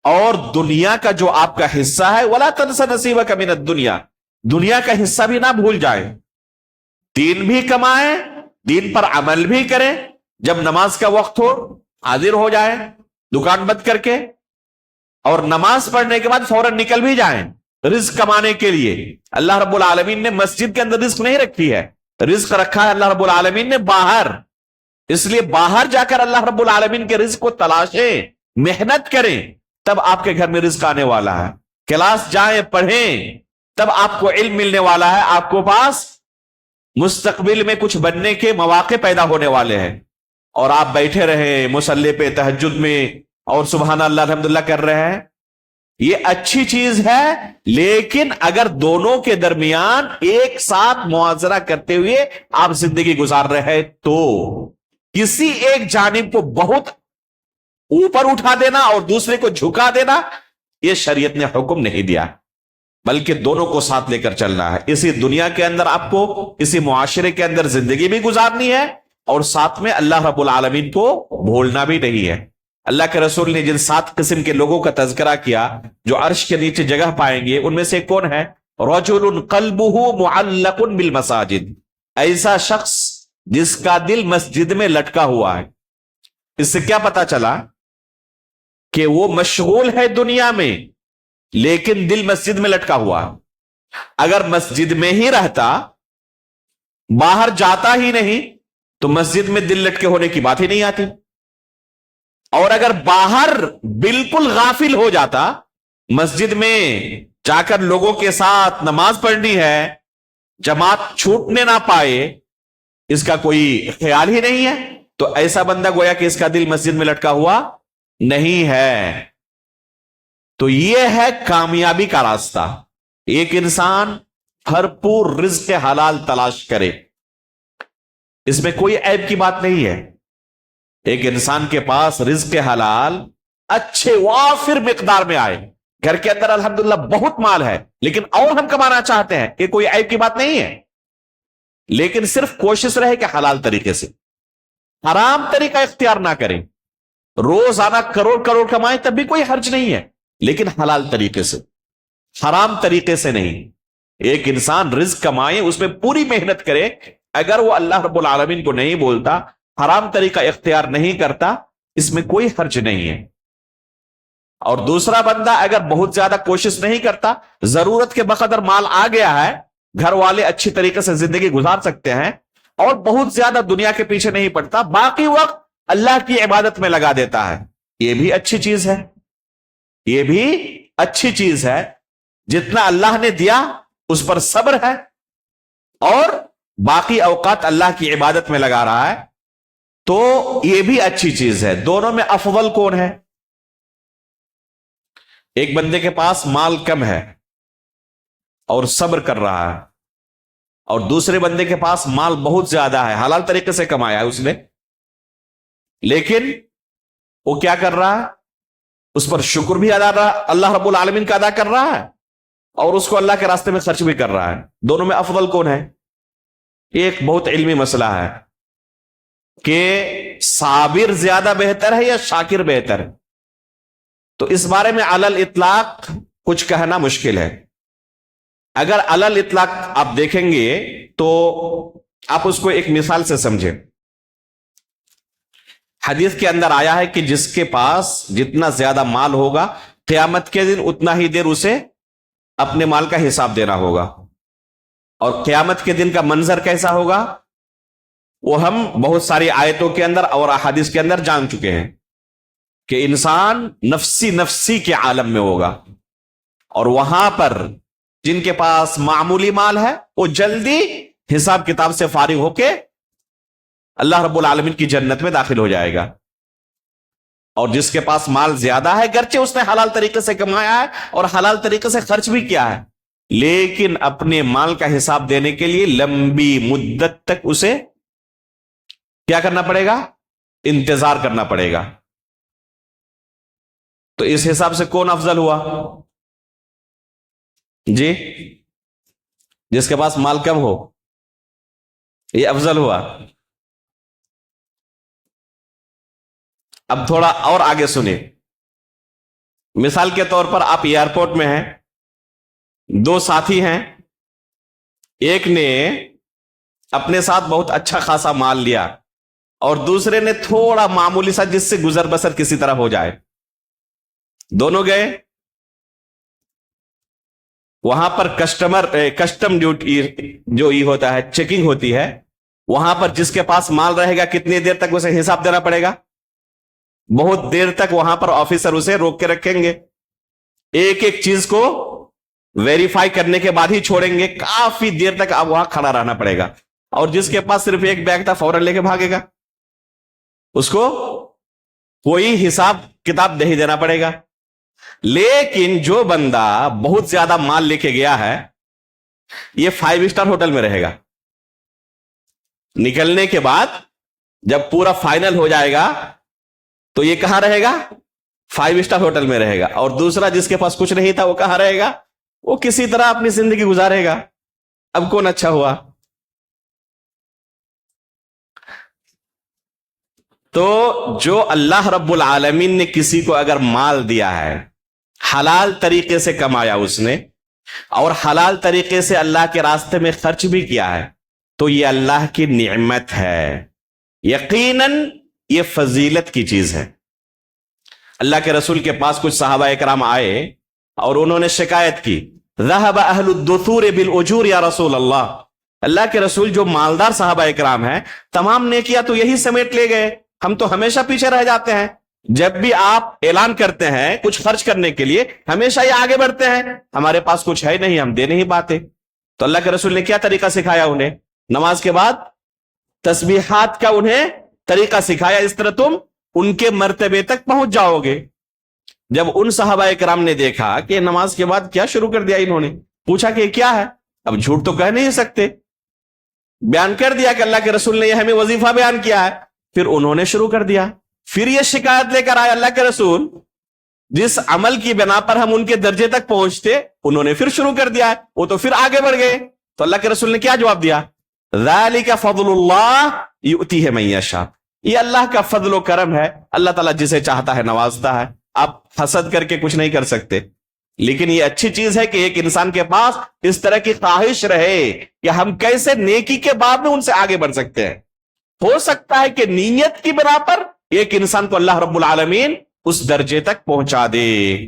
اور دنیا کا جو آپ کا حصہ ہے وَلَا تَنْسَ نَصِيبَكَ مِنَ الدُّنْيَا، دنیا کا حصہ بھی نہ بھول جائیں، دین بھی کمائیں، دین پر عمل بھی کریں، جب نماز کا وقت ہو حاضر ہو جائیں دکان بند کر کے، اور نماز پڑھنے کے بعد فوراً نکل بھی جائیں رزق کمانے کے لیے۔ اللہ رب العالمین نے مسجد کے اندر رزق نہیں رکھی ہے، رزق رکھا ہے اللہ رب العالمین نے باہر، اس لیے باہر جا کر اللہ رب العالمین کے رزق کو تلاشیں، محنت کریں، تب آپ کے گھر میں رزق آنے والا ہے۔ کلاس جائیں پڑھیں، تب آپ کو علم ملنے والا ہے، آپ کو پاس مستقبل میں کچھ بننے کے مواقع پیدا ہونے والے ہیں، اور آپ بیٹھے رہیں مصلی پہ تہجد میں اور سبحان اللہ الحمدللہ کر رہے ہیں، یہ اچھی چیز ہے، لیکن اگر دونوں کے درمیان ایک ساتھ موازنہ کرتے ہوئے آپ زندگی گزار رہے تو کسی ایک جانب کو بہت اوپر اٹھا دینا اور دوسرے کو جھکا دینا یہ شریعت نے حکم نہیں دیا، بلکہ دونوں کو ساتھ لے کر چلنا ہے۔ اسی دنیا کے اندر آپ کو اسی معاشرے کے اندر زندگی بھی گزارنی ہے، اور ساتھ میں اللہ رب العالمین کو بھولنا بھی نہیں ہے۔ اللہ کے رسول نے جن 7 قسم کے لوگوں کا تذکرہ کیا جو عرش کے نیچے جگہ پائیں گے، ان میں سے کون ہے؟ رجل قلبہ معلق بالمساجد، ایسا شخص جس کا دل مسجد میں لٹکا ہوا ہے۔ اس سے کیا پتا چلا کہ وہ مشغول ہے دنیا میں لیکن دل مسجد میں لٹکا ہوا۔ اگر مسجد میں ہی رہتا، باہر جاتا ہی نہیں، تو مسجد میں دل لٹکے ہونے کی بات ہی نہیں آتی، اور اگر باہر بالکل غافل ہو جاتا، مسجد میں جا کر لوگوں کے ساتھ نماز پڑھنی ہے، جماعت چھوٹنے نہ پائے، اس کا کوئی خیال ہی نہیں ہے، تو ایسا بندہ گویا کہ اس کا دل مسجد میں لٹکا ہوا نہیں ہے۔ تو یہ ہے کامیابی کا راستہ، ایک انسان بھرپور رزق حلال تلاش کرے، اس میں کوئی عیب کی بات نہیں ہے۔ ایک انسان کے پاس رزق حلال اچھے وافر مقدار میں آئے، گھر کے اندر الحمدللہ بہت مال ہے لیکن اور ہم کمانا چاہتے ہیں، یہ کوئی عیب کی بات نہیں ہے، لیکن صرف کوشش رہے کہ حلال طریقے سے، حرام طریقہ اختیار نہ کریں۔ روزانہ کروڑ کمائیں تب بھی کوئی حرج نہیں ہے، لیکن حلال طریقے سے، حرام طریقے سے نہیں۔ ایک انسان رزق کمائے، اس میں پوری محنت کرے، اگر وہ اللہ رب العالمین کو نہیں بولتا، حرام طریقہ اختیار نہیں کرتا، اس میں کوئی حرج نہیں ہے۔ اور دوسرا بندہ اگر بہت زیادہ کوشش نہیں کرتا، ضرورت کے بقدر مال آ گیا ہے، گھر والے اچھی طریقے سے زندگی گزار سکتے ہیں، اور بہت زیادہ دنیا کے پیچھے نہیں پڑتا، باقی وقت اللہ کی عبادت میں لگا دیتا ہے، یہ بھی اچھی چیز ہے، یہ بھی اچھی چیز ہے۔ جتنا اللہ نے دیا اس پر صبر ہے، اور باقی اوقات اللہ کی عبادت میں لگا رہا ہے، تو یہ بھی اچھی چیز ہے۔ دونوں میں افضل کون ہے؟ ایک بندے کے پاس مال کم ہے اور صبر کر رہا ہے، اور دوسرے بندے کے پاس مال بہت زیادہ ہے، حلال طریقے سے کمایا ہے اس نے، لیکن وہ کیا کر رہا ہے؟ اس پر شکر بھی اللہ رب العالمین کا ادا کر رہا ہے، اور اس کو اللہ کے راستے میں خرچ بھی کر رہا ہے۔ دونوں میں افضل کون ہے؟ ایک بہت علمی مسئلہ ہے کہ صابر زیادہ بہتر ہے یا شاکر بہتر ہے، تو اس بارے میں علی الاطلاق کچھ کہنا مشکل ہے، اگر علل اطلاق آپ دیکھیں گے تو آپ اس کو ایک مثال سے سمجھیں. حدیث کے اندر آیا ہے کہ جس کے پاس جتنا زیادہ مال ہوگا قیامت کے دن اتنا ہی دیر اسے اپنے مال کا حساب دینا ہوگا. اور قیامت کے دن کا منظر کیسا ہوگا وہ ہم بہت ساری آیتوں کے اندر اور احادیث کے اندر جان چکے ہیں کہ انسان نفسی نفسی کے عالم میں ہوگا. اور وہاں پر جن کے پاس معمولی مال ہے وہ جلدی حساب کتاب سے فارغ ہو کے اللہ رب العالمین کی جنت میں داخل ہو جائے گا. اور جس کے پاس مال زیادہ ہے گرچہ اس نے حلال طریقے سے کمایا ہے اور حلال طریقے سے خرچ بھی کیا ہے, لیکن اپنے مال کا حساب دینے کے لیے لمبی مدت تک اسے کیا کرنا پڑے گا, انتظار کرنا پڑے گا. تو اس حساب سے کون افضل ہوا جی؟ جس کے پاس مال کم ہو یہ افضل ہوا. اب تھوڑا اور آگے سنیں. مثال کے طور پر آپ ایئرپورٹ میں ہیں, دو ساتھی ہیں, ایک نے اپنے ساتھ بہت اچھا خاصا مال لیا اور دوسرے نے تھوڑا معمولی سا جس سے گزر بسر کسی طرح ہو جائے. دونوں گئے, وہاں پر کسٹم ڈیوٹی جو یہ ہوتا ہے چیکنگ ہوتی ہے, وہاں پر جس کے پاس مال رہے گا کتنی دیر تک اسے حساب دینا پڑے گا, بہت دیر تک وہاں پر آفیسر اسے روک کے رکھیں گے, ایک ایک چیز کو ویریفائی کرنے کے بعد ہی چھوڑیں گے, کافی دیر تک اب وہاں کھڑا رہنا پڑے گا. اور جس کے پاس صرف ایک بیگ تھا فوراً لے کے بھاگے گا, اس کو کوئی حساب کتاب نہیں دینا پڑے گا. لیکن جو بندہ بہت زیادہ مال لے کے گیا ہے یہ 5 اسٹار ہوٹل میں رہے گا, نکلنے کے بعد جب پورا فائنل ہو جائے گا تو یہ کہاں رہے گا, 5 اسٹار ہوٹل میں رہے گا. اور دوسرا جس کے پاس کچھ نہیں تھا وہ کہاں رہے گا, وہ کسی طرح اپنی زندگی گزارے گا. اب کون اچھا ہوا؟ تو جو اللہ رب العالمین نے کسی کو اگر مال دیا ہے, حلال طریقے سے کمایا اس نے اور حلال طریقے سے اللہ کے راستے میں خرچ بھی کیا ہے, تو یہ اللہ کی نعمت ہے, یقیناً یہ فضیلت کی چیز ہے. اللہ کے رسول کے پاس کچھ صحابہ اکرام آئے اور انہوں نے شکایت کی, ذهب اہل الدثور بالاجور یا رسول اللہ, اللہ کے رسول جو مالدار صحابہ اکرام ہیں تمام نیکیاں تو یہی سمیٹ لے گئے, ہم تو ہمیشہ پیچھے رہ جاتے ہیں. جب بھی آپ اعلان کرتے ہیں کچھ خرچ کرنے کے لیے ہمیشہ یہ آگے بڑھتے ہیں, ہمارے پاس کچھ ہے نہیں, ہم دے نہیں پاتے. تو اللہ کے رسول نے کیا طریقہ سکھایا انہیں, نماز کے بعد تسبیحات کا انہیں طریقہ سکھایا, اس طرح تم ان کے مرتبے تک پہنچ جاؤ گے. جب ان صحابہ کرام نے دیکھا کہ نماز کے بعد کیا شروع کر دیا, انہوں نے پوچھا کہ کیا ہے, اب جھوٹ تو کہہ نہیں سکتے, بیان کر دیا کہ اللہ کے رسول نے یہ ہمیں وظیفہ بیان کیا ہے. پھر انہوں نے شروع کر دیا, پھر یہ شکایت لے کر آئے اللہ کے رسول, جس عمل کی بنا پر ہم ان کے درجے تک پہنچتے انہوں نے پھر شروع کر دیا, وہ تو پھر آگے بڑھ گئے. تو اللہ کے رسول نے کیا جواب دیا, ذالک فضل اللہ یؤتیہ من یشاء, یہ اللہ کا فضل و کرم ہے, اللہ تعالیٰ جسے چاہتا ہے نوازتا ہے. آپ حسد کر کے کچھ نہیں کر سکتے, لیکن یہ اچھی چیز ہے کہ ایک انسان کے پاس اس طرح کی خواہش رہے کہ ہم کیسے نیکی کے باب میں ان سے آگے بڑھ سکتے ہیں. ہو سکتا ہے کہ نیت کی بنا پر ایک انسان کو اللہ رب العالمین اس درجے تک پہنچا دے.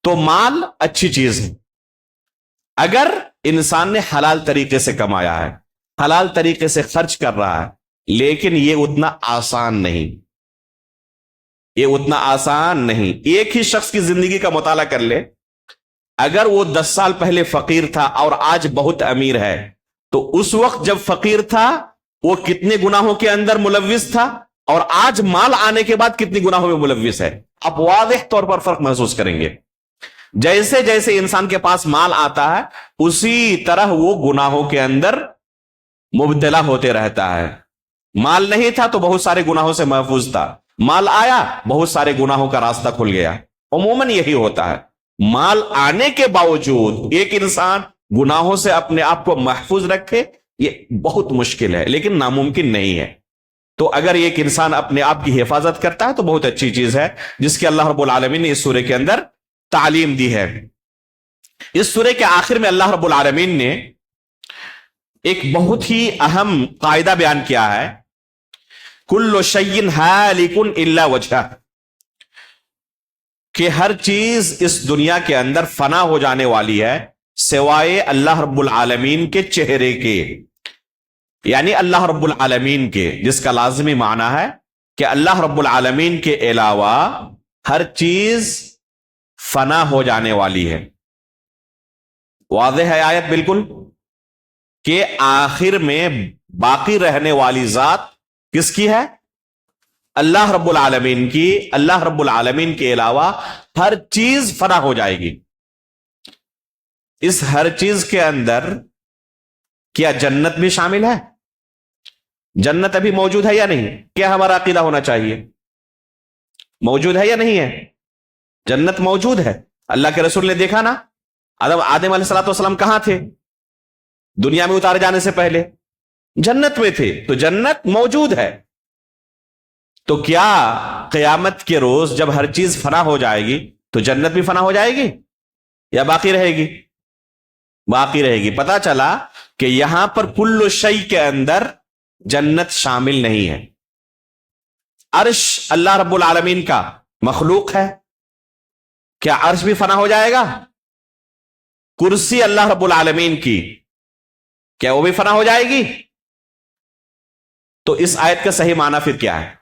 تو مال اچھی چیز ہے اگر انسان نے حلال طریقے سے کمایا ہے, حلال طریقے سے خرچ کر رہا ہے, لیکن یہ اتنا آسان نہیں, یہ اتنا آسان نہیں. ایک ہی شخص کی زندگی کا مطالعہ کر لے, اگر وہ 10 سال پہلے فقیر تھا اور آج بہت امیر ہے, تو اس وقت جب فقیر تھا وہ کتنے گناہوں کے اندر ملوث تھا, اور آج مال آنے کے بعد کتنی گناہوں میں ملوث ہے. آپ واضح طور پر فرق محسوس کریں گے. جیسے جیسے انسان کے پاس مال آتا ہے اسی طرح وہ گناہوں کے اندر مبتلا ہوتے رہتا ہے. مال نہیں تھا تو بہت سارے گناہوں سے محفوظ تھا, مال آیا بہت سارے گناہوں کا راستہ کھل گیا. عموماً یہی ہوتا ہے, مال آنے کے باوجود ایک انسان گناہوں سے اپنے آپ کو محفوظ رکھے یہ بہت مشکل ہے, لیکن ناممکن نہیں ہے. تو اگر ایک انسان اپنے آپ کی حفاظت کرتا ہے تو بہت اچھی چیز ہے, جس کی اللہ رب العالمین نے اس سورے کے اندر تعلیم دی ہے. اس سورہ کے آخر میں اللہ رب العالمین نے ایک بہت ہی اہم قاعدہ بیان کیا ہے، کل شیء ہالک الا وجہہ، کہ ہر چیز اس دنیا کے اندر فنا ہو جانے والی ہے سوائے اللہ رب العالمین کے چہرے کے، یعنی اللہ رب العالمین کے، جس کا لازمی معنی ہے کہ اللہ رب العالمین کے علاوہ ہر چیز فنا ہو جانے والی ہے۔ واضح ہے آیت بالکل کہ آخر میں باقی رہنے والی ذات کس کی ہے؟ اللہ رب العالمین کی۔ اللہ رب العالمین کے علاوہ ہر چیز فنا ہو جائے گی۔ اس ہر چیز کے اندر کیا جنت بھی شامل ہے؟ جنت ابھی موجود ہے یا نہیں؟ کیا ہمارا عقیدہ ہونا چاہیے؟ موجود ہے یا نہیں ہے؟ جنت موجود ہے۔ اللہ کے رسول نے دیکھا نا، آدم علیہ السلام کہاں تھے؟ دنیا میں اتارے جانے سے پہلے جنت میں تھے، تو جنت موجود ہے۔ تو کیا قیامت کے روز جب ہر چیز فنا ہو جائے گی تو جنت بھی فنا ہو جائے گی یا باقی رہے گی؟ باقی رہے گی۔ پتا چلا کہ یہاں پر کل شیء کے اندر جنت شامل نہیں ہے۔ عرش اللہ رب العالمین کا مخلوق ہے، کیا عرش بھی فنا ہو جائے گا؟ کرسی اللہ رب العالمین کی، کیا وہ بھی فنا ہو جائے گی؟ تو اس آیت کا صحیح معنی پھر کیا ہے؟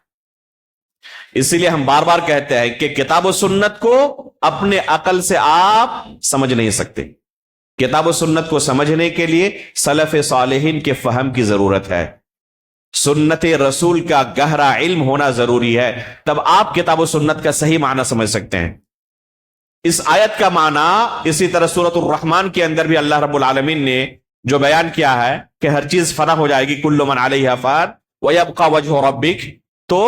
اسی لیے ہم بار بار کہتے ہیں کہ کتاب و سنت کو اپنے عقل سے آپ سمجھ نہیں سکتے۔ کتاب و سنت کو سمجھنے کے لیے سلف صالحین کے فہم کی ضرورت ہے، سنت رسول کا گہرا علم ہونا ضروری ہے، تب آپ کتاب و سنت کا صحیح معنی سمجھ سکتے ہیں۔ اس آیت کا معنی اسی طرح سورۃ الرحمن کے اندر بھی اللہ رب العالمین نے جو بیان کیا ہے کہ ہر چیز فنا ہو جائے گی، کل من علیہا فان ویبقی وجہ ربک، تو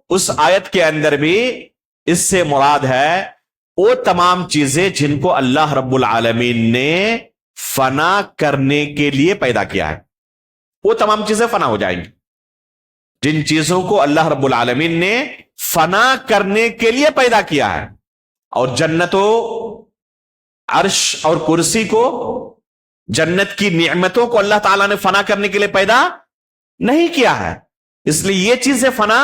اس آیت کے اندر بھی اس سے مراد ہے وہ تمام چیزیں جن کو اللہ رب العالمین نے فنا کرنے کے لیے پیدا کیا ہے، وہ تمام چیزیں فنا ہو جائیں گی۔ جن چیزوں کو اللہ رب العالمین نے فنا کرنے کے لیے پیدا کیا ہے، اور جنت و عرش اور کرسی کو، جنت کی نعمتوں کو اللہ تعالیٰ نے فنا کرنے کے لیے پیدا نہیں کیا ہے، اس لیے یہ چیزیں فنا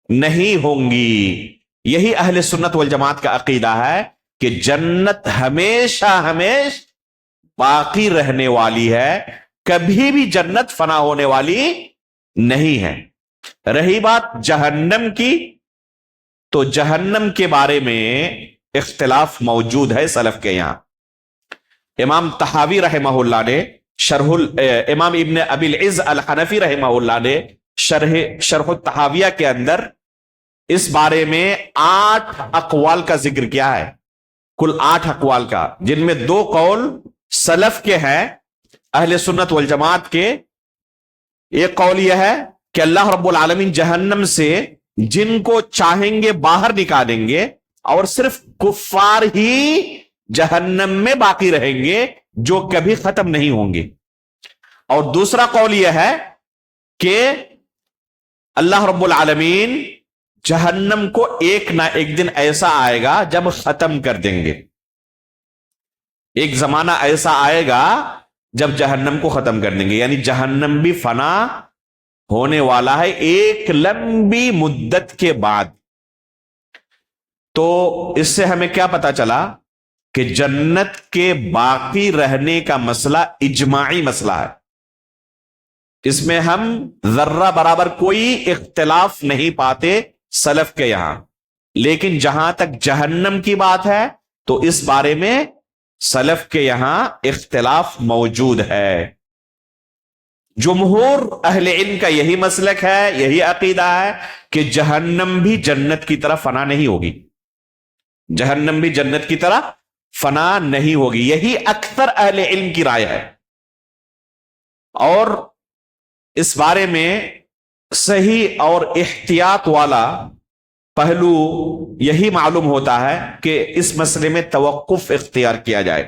نہیں ہوں گی۔ یہی اہل سنت والجماعت کا عقیدہ ہے کہ جنت ہمیشہ باقی رہنے والی ہے، کبھی بھی جنت فنا ہونے والی نہیں ہے۔ رہی بات جہنم کی، تو جہنم کے بارے میں اختلاف موجود ہے سلف کے یہاں۔ امام طحاوی رحمہ اللہ نے امام ابن ابی العز الحنفی رحمہ اللہ نے شرح الطحاویہ کے اندر اس بارے میں 8 اقوال کا ذکر کیا ہے، کل 8 اقوال کا، جن میں 2 قول سلف کے ہیں، اہل سنت والجماعت کے۔ ایک قول یہ ہے کہ اللہ رب العالمین جہنم سے جن کو چاہیں گے باہر نکالیں گے، اور صرف کفار ہی جہنم میں باقی رہیں گے جو کبھی ختم نہیں ہوں گے۔ اور دوسرا قول یہ ہے کہ اللہ رب العالمین جہنم کو ایک نہ ایک دن ایسا آئے گا جب ختم کر دیں گے۔ ایک زمانہ ایسا آئے گا جب جہنم کو ختم کر دیں گے، یعنی جہنم بھی فنا ہونے والا ہے ایک لمبی مدت کے بعد۔ تو اس سے ہمیں کیا پتا چلا کہ جنت کے باقی رہنے کا مسئلہ اجماعی مسئلہ ہے، اس میں ہم ذرہ برابر کوئی اختلاف نہیں پاتے سلف کے یہاں۔ لیکن جہاں تک جہنم کی بات ہے تو اس بارے میں سلف کے یہاں اختلاف موجود ہے۔ جمہور اہل علم کا یہی مسلک ہے، یہی عقیدہ ہے کہ جہنم بھی جنت کی طرح فنا نہیں ہوگی، جہنم بھی جنت کی طرح فنا نہیں ہوگی، یہی اکثر اہل علم کی رائے ہے۔ اور اس بارے میں صحیح اور احتیاط والا پہلو یہی معلوم ہوتا ہے کہ اس مسئلے میں توقف اختیار کیا جائے،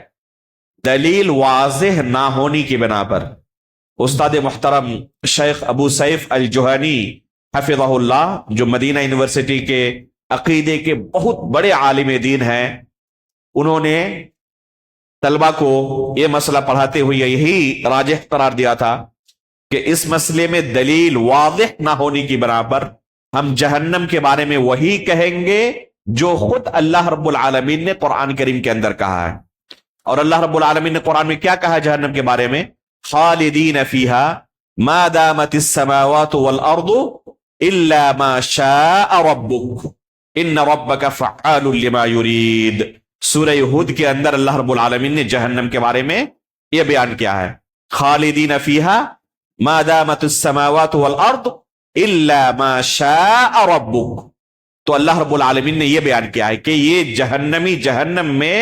دلیل واضح نہ ہونے کی بنا پر۔ استاد محترم شیخ ابو سیف الجوہنی حفظہ اللہ، جو مدینہ یونیورسٹی کے عقیدے کے بہت بڑے عالم دین ہیں، انہوں نے طلبہ کو یہ مسئلہ پڑھاتے ہوئے یہی راجح قرار دیا تھا کہ اس مسئلے میں دلیل واضح نہ ہونے کی بنا پر ہم جہنم کے بارے میں وہی کہیں گے جو خود اللہ رب العالمین نے قرآن کریم کے اندر کہا ہے. اور اللہ رب العالمین نے قرآن میں کیا کہا ہے جہنم کے بارے میں؟ خالدین فیہا ما دامت السماوات والارض الا ما شاء ربک ان ربک فعال لما یرید. سورہ ہود کے اندر اللہ رب العالمین نے جہنم کے بارے میں یہ بیان کیا ہے، خالدین فیہا ما دامت السماوات والارض الا ما شاء ربک. تو اللہ رب العالمین نے یہ بیان کیا ہے کہ یہ جہنمی جہنم میں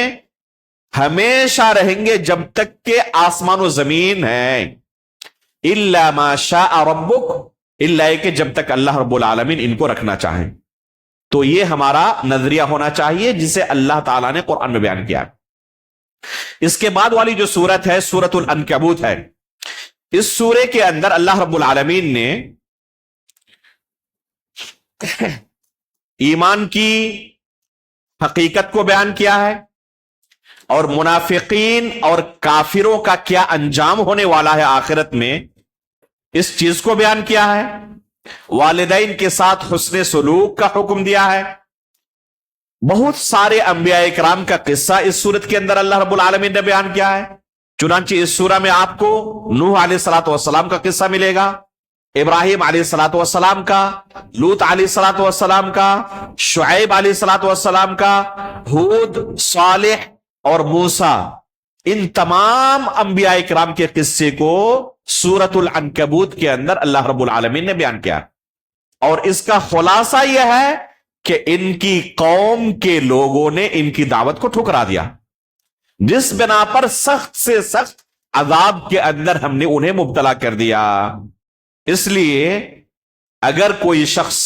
ہمیشہ رہیں گے جب تک کہ آسمان و زمین ہے. الا ما شاء ربک، الا کہ جب تک اللہ رب العالمین ان کو رکھنا چاہیں. تو یہ ہمارا نظریہ ہونا چاہیے جسے اللہ تعالیٰ نے قرآن میں بیان کیا. اس کے بعد والی جو سورت ہے سورۃ العنکبوت ہے. اس سورے کے اندر اللہ رب العالمین نے ایمان کی حقیقت کو بیان کیا ہے اور منافقین اور کافروں کا کیا انجام ہونے والا ہے آخرت میں، اس چیز کو بیان کیا ہے. والدین کے ساتھ حسن سلوک کا حکم دیا ہے. بہت سارے انبیاء اکرام کا قصہ اس سورت کے اندر اللہ رب العالمین نے بیان کیا ہے. چنانچہ اس سورہ میں آپ کو نوح علیہ الصلوۃ والسلام کا قصہ ملے گا، ابراہیم علیہ الصلوۃ والسلام کا، لوط علیہ الصلوۃ والسلام کا، شعیب علیہ الصلوۃ والسلام کا، ہود، صالح اور موسیٰ. ان تمام انبیاء اکرام کے قصے کو سورۃ العنکبوت کے اندر اللہ رب العالمین نے بیان کیا. اور اس کا خلاصہ یہ ہے کہ ان کی قوم کے لوگوں نے ان کی دعوت کو ٹھکرا دیا، جس بنا پر سخت سے سخت عذاب کے اندر ہم نے انہیں مبتلا کر دیا. اس لیے اگر کوئی شخص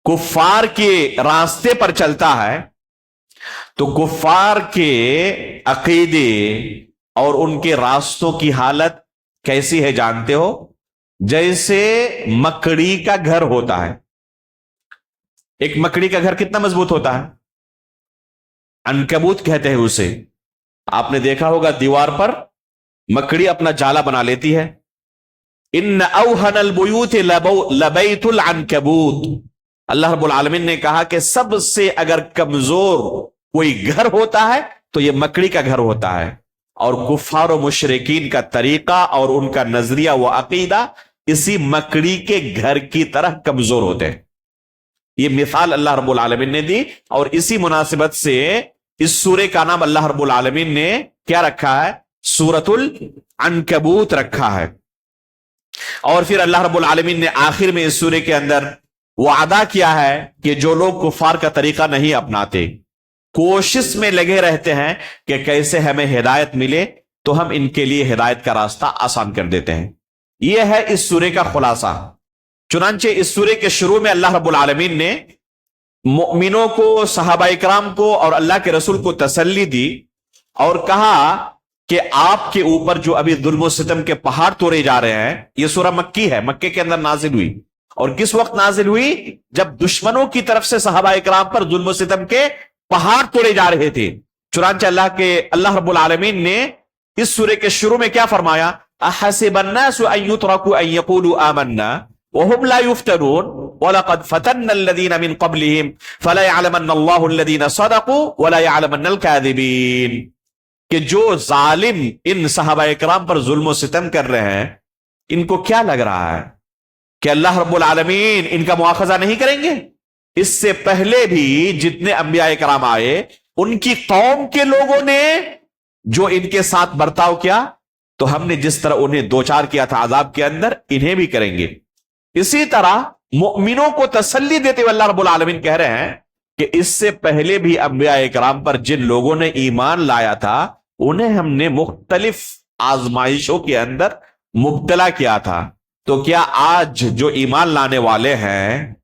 کفار کے راستے پر چلتا ہے تو کفار کے عقیدے اور ان کے راستوں کی حالت کیسی ہے جانتے ہو؟ جیسے مکڑی کا گھر ہوتا ہے. ایک مکڑی کا گھر کتنا مضبوط ہوتا ہے؟ عنکبوت کہتے ہیں اسے. آپ نے دیکھا ہوگا دیوار پر مکڑی اپنا جالا بنا لیتی ہے. ان اوہن البیوت لبیت العنکبوت. اللہ رب العالمین نے کہا کہ سب سے اگر کمزور کوئی گھر ہوتا ہے تو یہ مکڑی کا گھر ہوتا ہے. اور کفار و مشرکین کا طریقہ اور ان کا نظریہ و عقیدہ اسی مکڑی کے گھر کی طرح کمزور ہوتے ہیں. یہ مثال اللہ رب العالمین نے دی، اور اسی مناسبت سے اس سورے کا نام اللہ رب العالمین نے کیا رکھا ہے؟ سورۃ العنکبوت رکھا ہے. اور پھر اللہ رب العالمین نے آخر میں اس سورے کے اندر وعدہ کیا ہے کہ جو لوگ کفار کا طریقہ نہیں اپناتے، کوشش میں لگے رہتے ہیں کہ کیسے ہمیں ہدایت ملے، تو ہم ان کے لیے ہدایت کا راستہ آسان کر دیتے ہیں. یہ ہے اس سورے کا خلاصہ. چنانچہ اس سورے کے شروع میں اللہ رب العالمین نے مؤمنوں کو، صحابہ اکرام کو اور اللہ کے رسول کو تسلی دی اور کہا کہ آپ کے اوپر جو ابھی ظلم و ستم کے پہاڑ توڑے جا رہے ہیں، یہ سورہ مکی ہے، مکے کے اندر نازل ہوئی. اور کس وقت نازل ہوئی؟ جب دشمنوں کی طرف سے صحابہ اکرام پر ظلم و ستم کے پہاڑ توڑے جا رہے تھے. چنانچہ اللہ رب العالمین نے اس سورے کے شروع میں کیا فرمایا؟ احسب الناس ان يتركوا ان يقولوا آمنا وهم لا يفتنون ولقد فتنا الذين من قبلهم فلا يعلمن الله الذين صدقوا ولا يعلمن الكاذبين. کہ جو ظالم ان صحابہ اکرام پر ظلم و ستم کر رہے ہیں، ان کو کیا لگ رہا ہے کہ اللہ رب العالمین ان کا مواخذہ نہیں کریں گے؟ اس سے پہلے بھی جتنے انبیاء کرام آئے، ان کی قوم کے لوگوں نے جو ان کے ساتھ برتاؤ کیا، تو ہم نے جس طرح انہیں دوچار کیا تھا عذاب کے اندر، انہیں بھی کریں گے. اسی طرح مؤمنوں کو تسلی دیتے ہوئے اللہ رب العالمین کہہ رہے ہیں کہ اس سے پہلے بھی انبیاء کرام پر جن لوگوں نے ایمان لایا تھا، انہیں ہم نے مختلف آزمائشوں کے اندر مبتلا کیا تھا. تو کیا آج جو ایمان لانے والے ہیں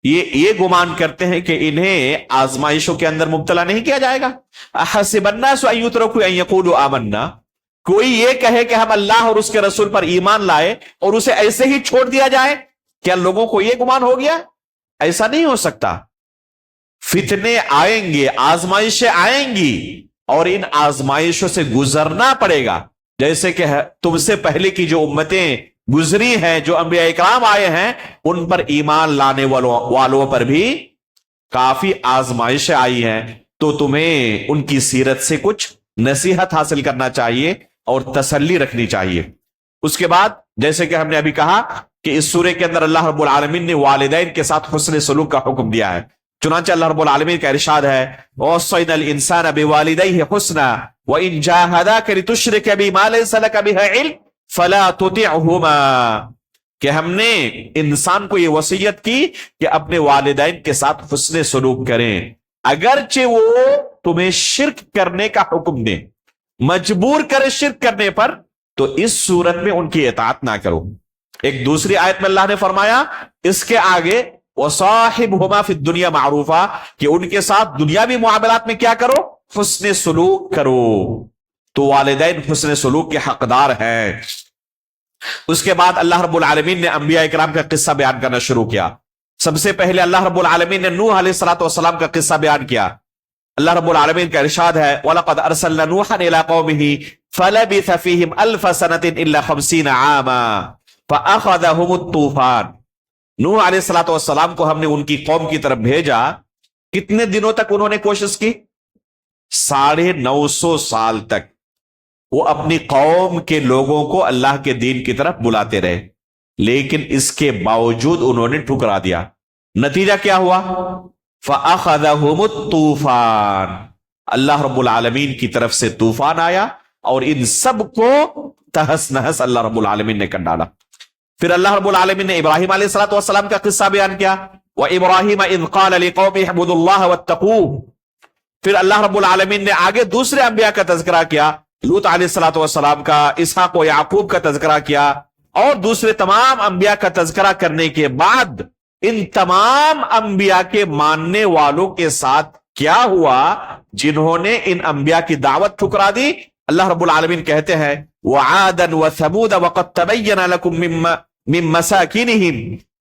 یہ گمان کرتے ہیں کہ انہیں آزمائشوں کے اندر مبتلا نہیں کیا جائے گا؟ احسب الناس ان يتركوا ان يقولوا آمنا. کوئی یہ کہے کہ ہم اللہ اور اس کے رسول پر ایمان لائے اور اسے ایسے ہی چھوڑ دیا جائے؟ کیا لوگوں کو یہ گمان ہو گیا؟ ایسا نہیں ہو سکتا. فتنے آئیں گے، آزمائشیں آئیں گی، اور ان آزمائشوں سے گزرنا پڑے گا، جیسے کہ تم سے پہلے کی جو امتیں گزری ہیں، جو انبیاء اکرام آئے ہیں، ان پر ایمان لانے والوں پر بھی کافی آزمائشیں آئی ہیں، تو تمہیں ان کی سیرت سے کچھ نصیحت حاصل کرنا چاہیے اور تسلی رکھنی چاہیے۔ اس کے بعد جیسے کہ ہم نے ابھی کہا کہ اس سورے کے اندر اللہ رب العالمین نے والدین کے ساتھ حسن سلوک کا حکم دیا ہے، چنانچہ اللہ رب العالمین کا ارشاد ہے وَوَصَّيْنَا الْإِنسَانَ بِوَالِدَيْهِ حُسْنًا وَإِنْ جَاهَدَاكَ لِتُشْرِكَ بِي مَا لَيْسَ لَكَ بِهِ عِلْمٌ فَلَا تُطِعْهُمَا، کہ ہم نے انسان کو یہ وصیت کی کہ اپنے والدین کے ساتھ حسن سلوک کریں، اگرچہ وہ تمہیں شرک کرنے کا حکم دیں، مجبور کرے شرک کرنے پر، تو اس صورت میں ان کی اطاعت نہ کرو۔ ایک دوسری آیت میں اللہ نے فرمایا اس کے آگے وَصَاحِبْهُمَا فِي الدُّنْيَا مَعْرُوفًا، کہ ان کے ساتھ دنیاوی معاملات میں کیا کرو؟ حسن سلوک کرو۔ تو والدین حسن سلوک کے حقدار ہیں۔ اس کے بعد اللہ رب العالمین نے انبیاء اکرام کا قصہ بیان کرنا شروع کیا۔ سب سے پہلے اللہ رب العالمین نے نوح علیہ السلام کا قصہ بیان کیا۔ اللہ رب العالمین کا ارشاد ہے وَلَقَدْ أَرْسَلْنَا نُوحًا إِلَىٰ قَوْمِهِ فَلَبِثَ فِيهِمْ أَلْفَ سَنَةٍ إِلَّا 50 عَامًا فَأَخَذَهُمُ الطُّوفَانُ۔ نوح علیہ السلام کو ہم نے ان کی قوم کی طرف بھیجا، کتنے دنوں تک انہوں نے کوشش کی؟ 950 سال تک وہ اپنی قوم کے لوگوں کو اللہ کے دین کی طرف بلاتے رہے، لیکن اس کے باوجود انہوں نے ٹھکرا دیا۔ نتیجہ کیا ہوا؟ فَأَخَذَهُمُ الطُّوفَانُ، اللہ رب العالمین کی طرف سے طوفان آیا اور ان سب کو تہس نہس اللہ رب العالمین نے کر ڈالا۔ پھر اللہ رب العالمین نے ابراہیم علیہ السلام کا قصہ بیان کیا وَإِبْرَاهِيمَ إِذْ قَالَ لِقَوْمِهِ اعْبُدُوا اللَّهَ وَاتَّقُوهُ۔ پھر اللہ رب العالمین نے آگے دوسرے انبیاء کا تذکرہ کیا، لوط علیہ السلام کا، اسحاق و یعقوب کا تذکرہ کیا، اور دوسرے تمام انبیاء کا تذکرہ کرنے کے بعد ان تمام انبیاء کے ماننے والوں کے ساتھ کیا ہوا جنہوں نے ان انبیاء کی دعوت ٹھکرا دی؟ اللہ رب العالمین کہتے ہیں وَعَادًا وَثَمُودَ وَقَدْ تَبَيَّنَ لَكُم مِّن مَّسَاكِنِهِمْ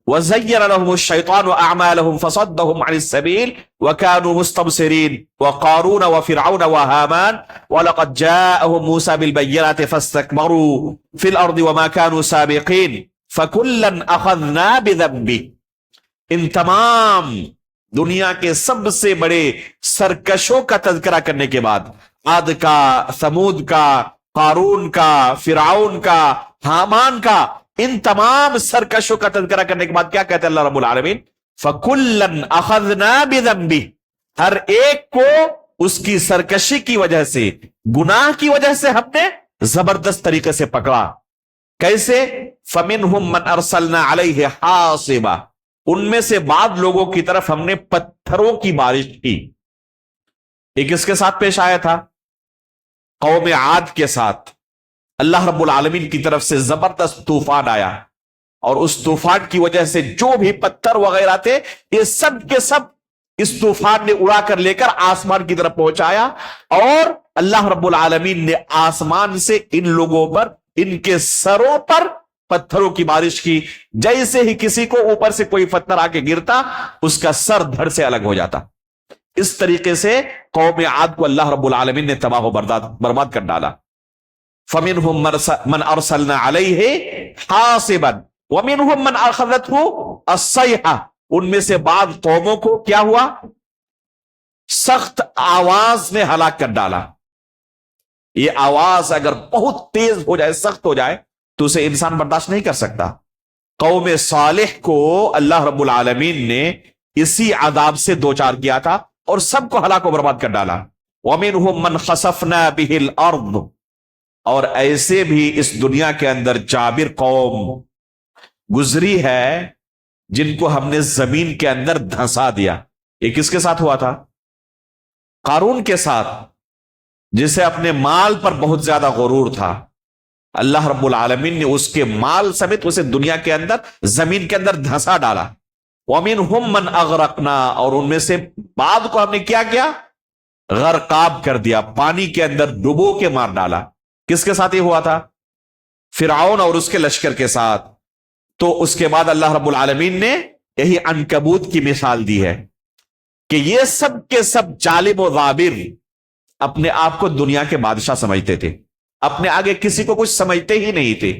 وَزَيَّنَ لَهُمُ الشَّيْطَانُ أَعْمَالَهُمْ فَصَدَّهُمْ عَنِ السَّبِيلِ وَكَانُوا مُسْتَبْصِرِينَ وَقَارُونَ وَفِرْعَوْنَ وَهَامَانَ وَلَقَدْ جَاءَهُم مُوسَىٰ بِالْبَيِّنَاتِ فَاسْتَكْبَرُوا فِي الْأَرْضِ وَمَا كَانُوا سَابِقِينَ فَكُلًّا أَخَذْنَا بِذَنبِهِ۔ ان تمام دنیا کے سب سے بڑے سرکشوں کا تذکرہ کرنے کے بعد، عاد کا، ثمود کا، قارون کا، فرعون کا، حامان کا، ان تمام سرکشوں کا تذکرہ کرنے کے بعد کیا کہتے ہیں اللہ رب العالمین؟ فَكُلًّا أَخَذْنَا بِذَنبِهِ، ہر ایک کو اس کی سرکشی کی وجہ سے، گناہ کی وجہ سے ہم نے زبردست طریقے سے پکڑا۔ کیسے؟ فَمِنْهُمْ مَنْ أَرْسَلْنَا عَلَيْهِ حَاصِبًا، ان میں سے بعض لوگوں کی طرف ہم نے پتھروں کی بارش کی۔ یہ کس کے ساتھ پیش آیا تھا؟ قوم عاد کے ساتھ۔ اللہ رب العالمین کی طرف سے زبردست طوفان آیا، اور اس طوفان کی وجہ سے جو بھی پتھر وغیرہ تھے یہ سب کے سب اس طوفان نے اڑا کر لے کر آسمان کی طرف پہنچایا، اور اللہ رب العالمین نے آسمان سے ان لوگوں پر، ان کے سروں پر پتھروں کی بارش کی۔ جیسے ہی کسی کو اوپر سے کوئی پتھر آ کے گرتا اس کا سر دھڑ سے الگ ہو جاتا۔ اس طریقے سے قوم عاد کو اللہ رب العالمین نے تباہ و برباد کر ڈالا۔ فَمِنْهُمْ مَنْ أَرْسَلْنَا عَلَيْهِ حَاصِبًا وَمِنْهُمْ مَنْ أَخَذَتْهُ الصَّيْحَةُ، ان میں سے بعض قوموں کو کیا ہوا؟ سخت آواز میں ہلاک کر ڈالا۔ یہ آواز اگر بہت تیز ہو جائے، سخت ہو جائے، تو اسے انسان برداشت نہیں کر سکتا۔ قوم صالح کو اللہ رب العالمین نے اسی عذاب سے دوچار کیا تھا اور سب کو ہلاک و برباد کر ڈالا۔ وَمِنْهُمْ مَنْ خَسَفْنَا بِهِ الْأَرْضُ، اور ایسے بھی اس دنیا کے اندر جابر قوم گزری ہے جن کو ہم نے زمین کے اندر دھنسا دیا۔ یہ کس کے ساتھ ہوا تھا؟ قارون کے ساتھ، جسے اپنے مال پر بہت زیادہ غرور تھا۔ اللہ رب العالمین نے اس کے مال سمیت اسے دنیا کے اندر، زمین کے اندر دھنسا ڈالا۔ وَمِنْهُمْ مَنْ أَغْرَقْنَا، اور ان میں سے بعض کو ہم نے کیا کیا؟ غرقاب کر دیا، پانی کے اندر ڈبو کے مار ڈالا۔ کس کے ساتھ یہ ہوا تھا؟ فرعون اور اس کے لشکر کے ساتھ۔ تو اس کے بعد اللہ رب العالمین نے یہی عنکبوت کی مثال دی ہے کہ یہ سب کے سب ظالم و غابر اپنے آپ کو دنیا کے بادشاہ سمجھتے تھے، اپنے آگے کسی کو کچھ سمجھتے ہی نہیں تھے،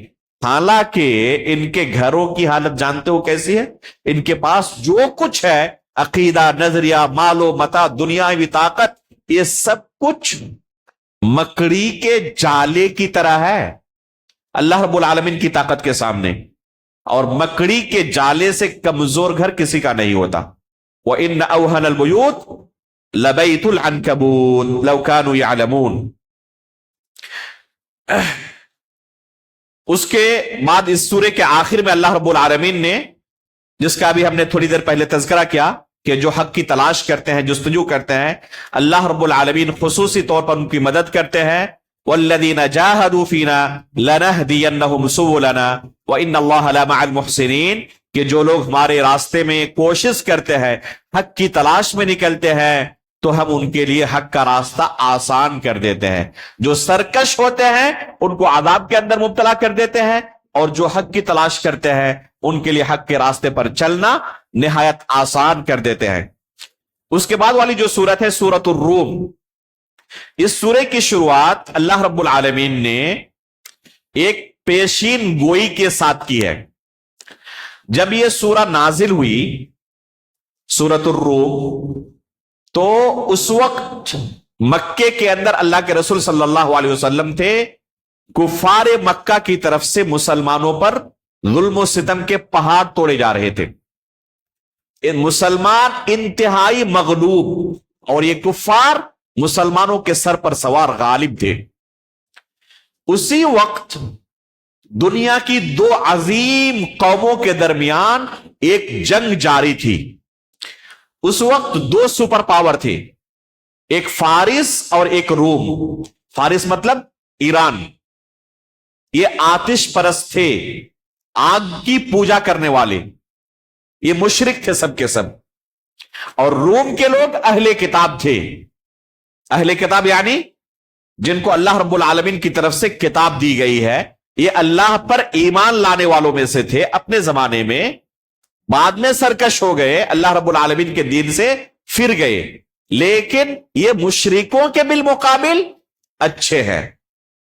حالانکہ ان کے گھروں کی حالت جانتے ہو کیسی ہے؟ ان کے پاس جو کچھ ہے، عقیدہ، نظریہ، مال و متاع، دنیاوی طاقت، یہ سب کچھ مکڑی کے جالے کی طرح ہے اللہ رب العالمین کی طاقت کے سامنے، اور مکڑی کے جالے سے کمزور گھر کسی کا نہیں ہوتا۔ وَإِنَّ أَوْهَنَ الْبُيُوتِ لَبَيْتُ الْعَنْكَبُوتِ لَوْ كَانُوا يَعْلَمُونَ۔ اس کے بعد اس سورے کے آخر میں اللہ رب العالمین نے، جس کا بھی ہم نے تھوڑی دیر پہلے تذکرہ کیا کہ جو حق کی تلاش کرتے ہیں، جستجو کرتے ہیں، اللہ رب العالمین خصوصی طور پر ان کی مدد کرتے ہیں۔ وَالَّذِينَ جَاهَدُوا فِينَا لَنَهْدِيَنَّهُمْ سُبُلَنَا وَإِنَّ اللَّهَ لَمَعَ الْمُحْسِنِينَ، کہ جو لوگ ہمارے راستے میں کوشش کرتے ہیں، حق کی تلاش میں نکلتے ہیں، تو ہم ان کے لیے حق کا راستہ آسان کر دیتے ہیں۔ جو سرکش ہوتے ہیں ان کو عذاب کے اندر مبتلا کر دیتے ہیں، اور جو حق کی تلاش کرتے ہیں ان کے لیے حق کے راستے پر چلنا نہایت آسان کر دیتے ہیں۔ اس کے بعد والی جو سورت ہے سورۃ الروم، اس سورے کی شروعات اللہ رب العالمین نے ایک پیشین گوئی کے ساتھ کی ہے۔ جب یہ سورہ نازل ہوئی سورۃ الروم، تو اس وقت مکے کے اندر اللہ کے رسول صلی اللہ علیہ وسلم تھے، کفار مکہ کی طرف سے مسلمانوں پر ظلم و ستم کے پہاڑ توڑے جا رہے تھے، مسلمان انتہائی مغلوب، اور یہ کفار مسلمانوں کے سر پر سوار غالب تھے۔ اسی وقت دنیا کی دو عظیم قوموں کے درمیان ایک جنگ جاری تھی۔ اس وقت دو سپر پاور تھے، ایک فارس اور ایک روم۔ فارس مطلب ایران، یہ آتش پرست تھے، آگ کی پوجا کرنے والے، یہ مشرک تھے سب کے سب۔ اور روم کے لوگ اہل کتاب تھے۔ اہل کتاب یعنی جن کو اللہ رب العالمین کی طرف سے کتاب دی گئی ہے، یہ اللہ پر ایمان لانے والوں میں سے تھے اپنے زمانے میں، بعد میں سرکش ہو گئے، اللہ رب العالمین کے دین سے پھر گئے، لیکن یہ مشرکوں کے بالمقابل اچھے ہیں۔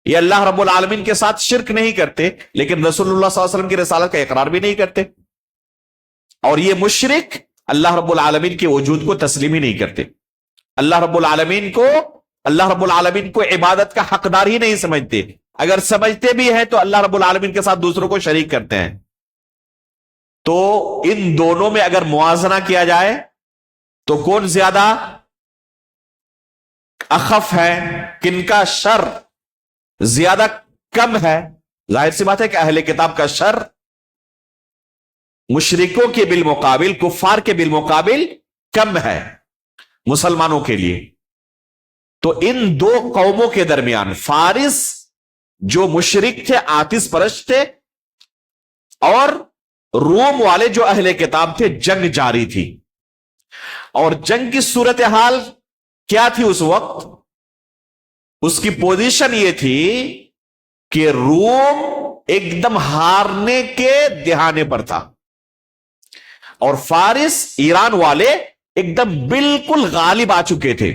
یہ اللہ رب العالمین کے ساتھ شرک نہیں کرتے، لیکن رسول اللہ صلی اللہ علیہ وسلم کی رسالت کا اقرار بھی نہیں کرتے، اور یہ مشرک اللہ رب العالمین کے وجود کو تسلیم ہی نہیں کرتے، اللہ رب العالمین کو عبادت کا حقدار ہی نہیں سمجھتے، اگر سمجھتے بھی ہیں تو اللہ رب العالمین کے ساتھ دوسروں کو شریک کرتے ہیں۔ تو ان دونوں میں اگر موازنہ کیا جائے تو کون زیادہ اخف ہے، کن کا شر زیادہ کم ہے؟ ظاہر سی بات ہے کہ اہل کتاب کا شر مشرکوں کے بالمقابل، کفار کے بالمقابل کم ہے مسلمانوں کے لیے۔ تو ان دو قوموں کے درمیان فارس جو مشرک تھے، آتش پرست تھے، اور روم والے جو اہل کتاب تھے، جنگ جاری تھی۔ اور جنگ کی صورتحال کیا تھی اس وقت؟ اس کی پوزیشن یہ تھی کہ روم ایک دم ہارنے کے دہانے پر تھا، اور فارس، ایران والے ایک دم بالکل غالب آ چکے تھے۔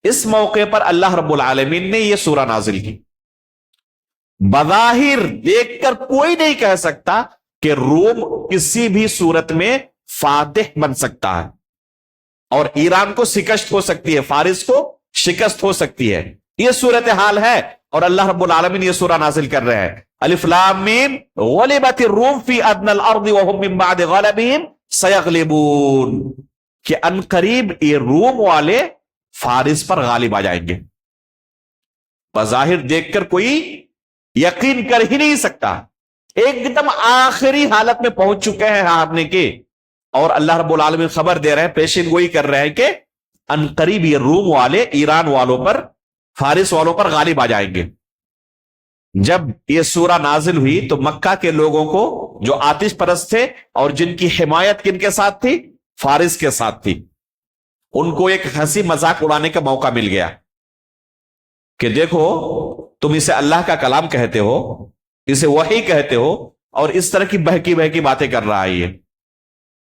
اس موقع پر اللہ رب العالمین نے یہ سورہ نازل کی۔ بظاہر دیکھ کر کوئی نہیں کہہ سکتا کہ روم کسی بھی صورت میں فاتح بن سکتا ہے، اور ایران کو شکست ہو سکتی ہے، فارس کو شکست ہو سکتی ہے۔ یہ صورتحال ہے، اور اللہ رب العالمین یہ سورہ نازل کر رہے ہیں۔ الف لام میم غلبت الروم فی ادنى الارض وهم من بعد غلبهم سيغلبون، کہ ان قریب یہ روم والے فارس پر غالب آ جائیں گے۔ بظاہر دیکھ کر کوئی یقین کر ہی نہیں سکتا، ایک دم آخری حالت میں پہنچ چکے ہیں ہارنے کے، اور اللہ رب العالمین خبر دے رہے ہیں، پیشین گوئی کر رہے ہیں کہ ان قریب یہ روم والے ایران والوں پر، فارس والوں پر غالب آ جائیں گے۔ جب یہ سورہ نازل ہوئی تو مکہ کے لوگوں کو جو آتش پرست تھے اور جن کی حمایت کن کے ساتھ تھی؟ فارس کے ساتھ تھی، ان کو ایک ہنسی مذاق اڑانے کا موقع مل گیا کہ دیکھو تم اسے اللہ کا کلام کہتے ہو، اسے وحی کہتے ہو، اور اس طرح کی بہکی بہکی باتیں کر رہا ہے یہ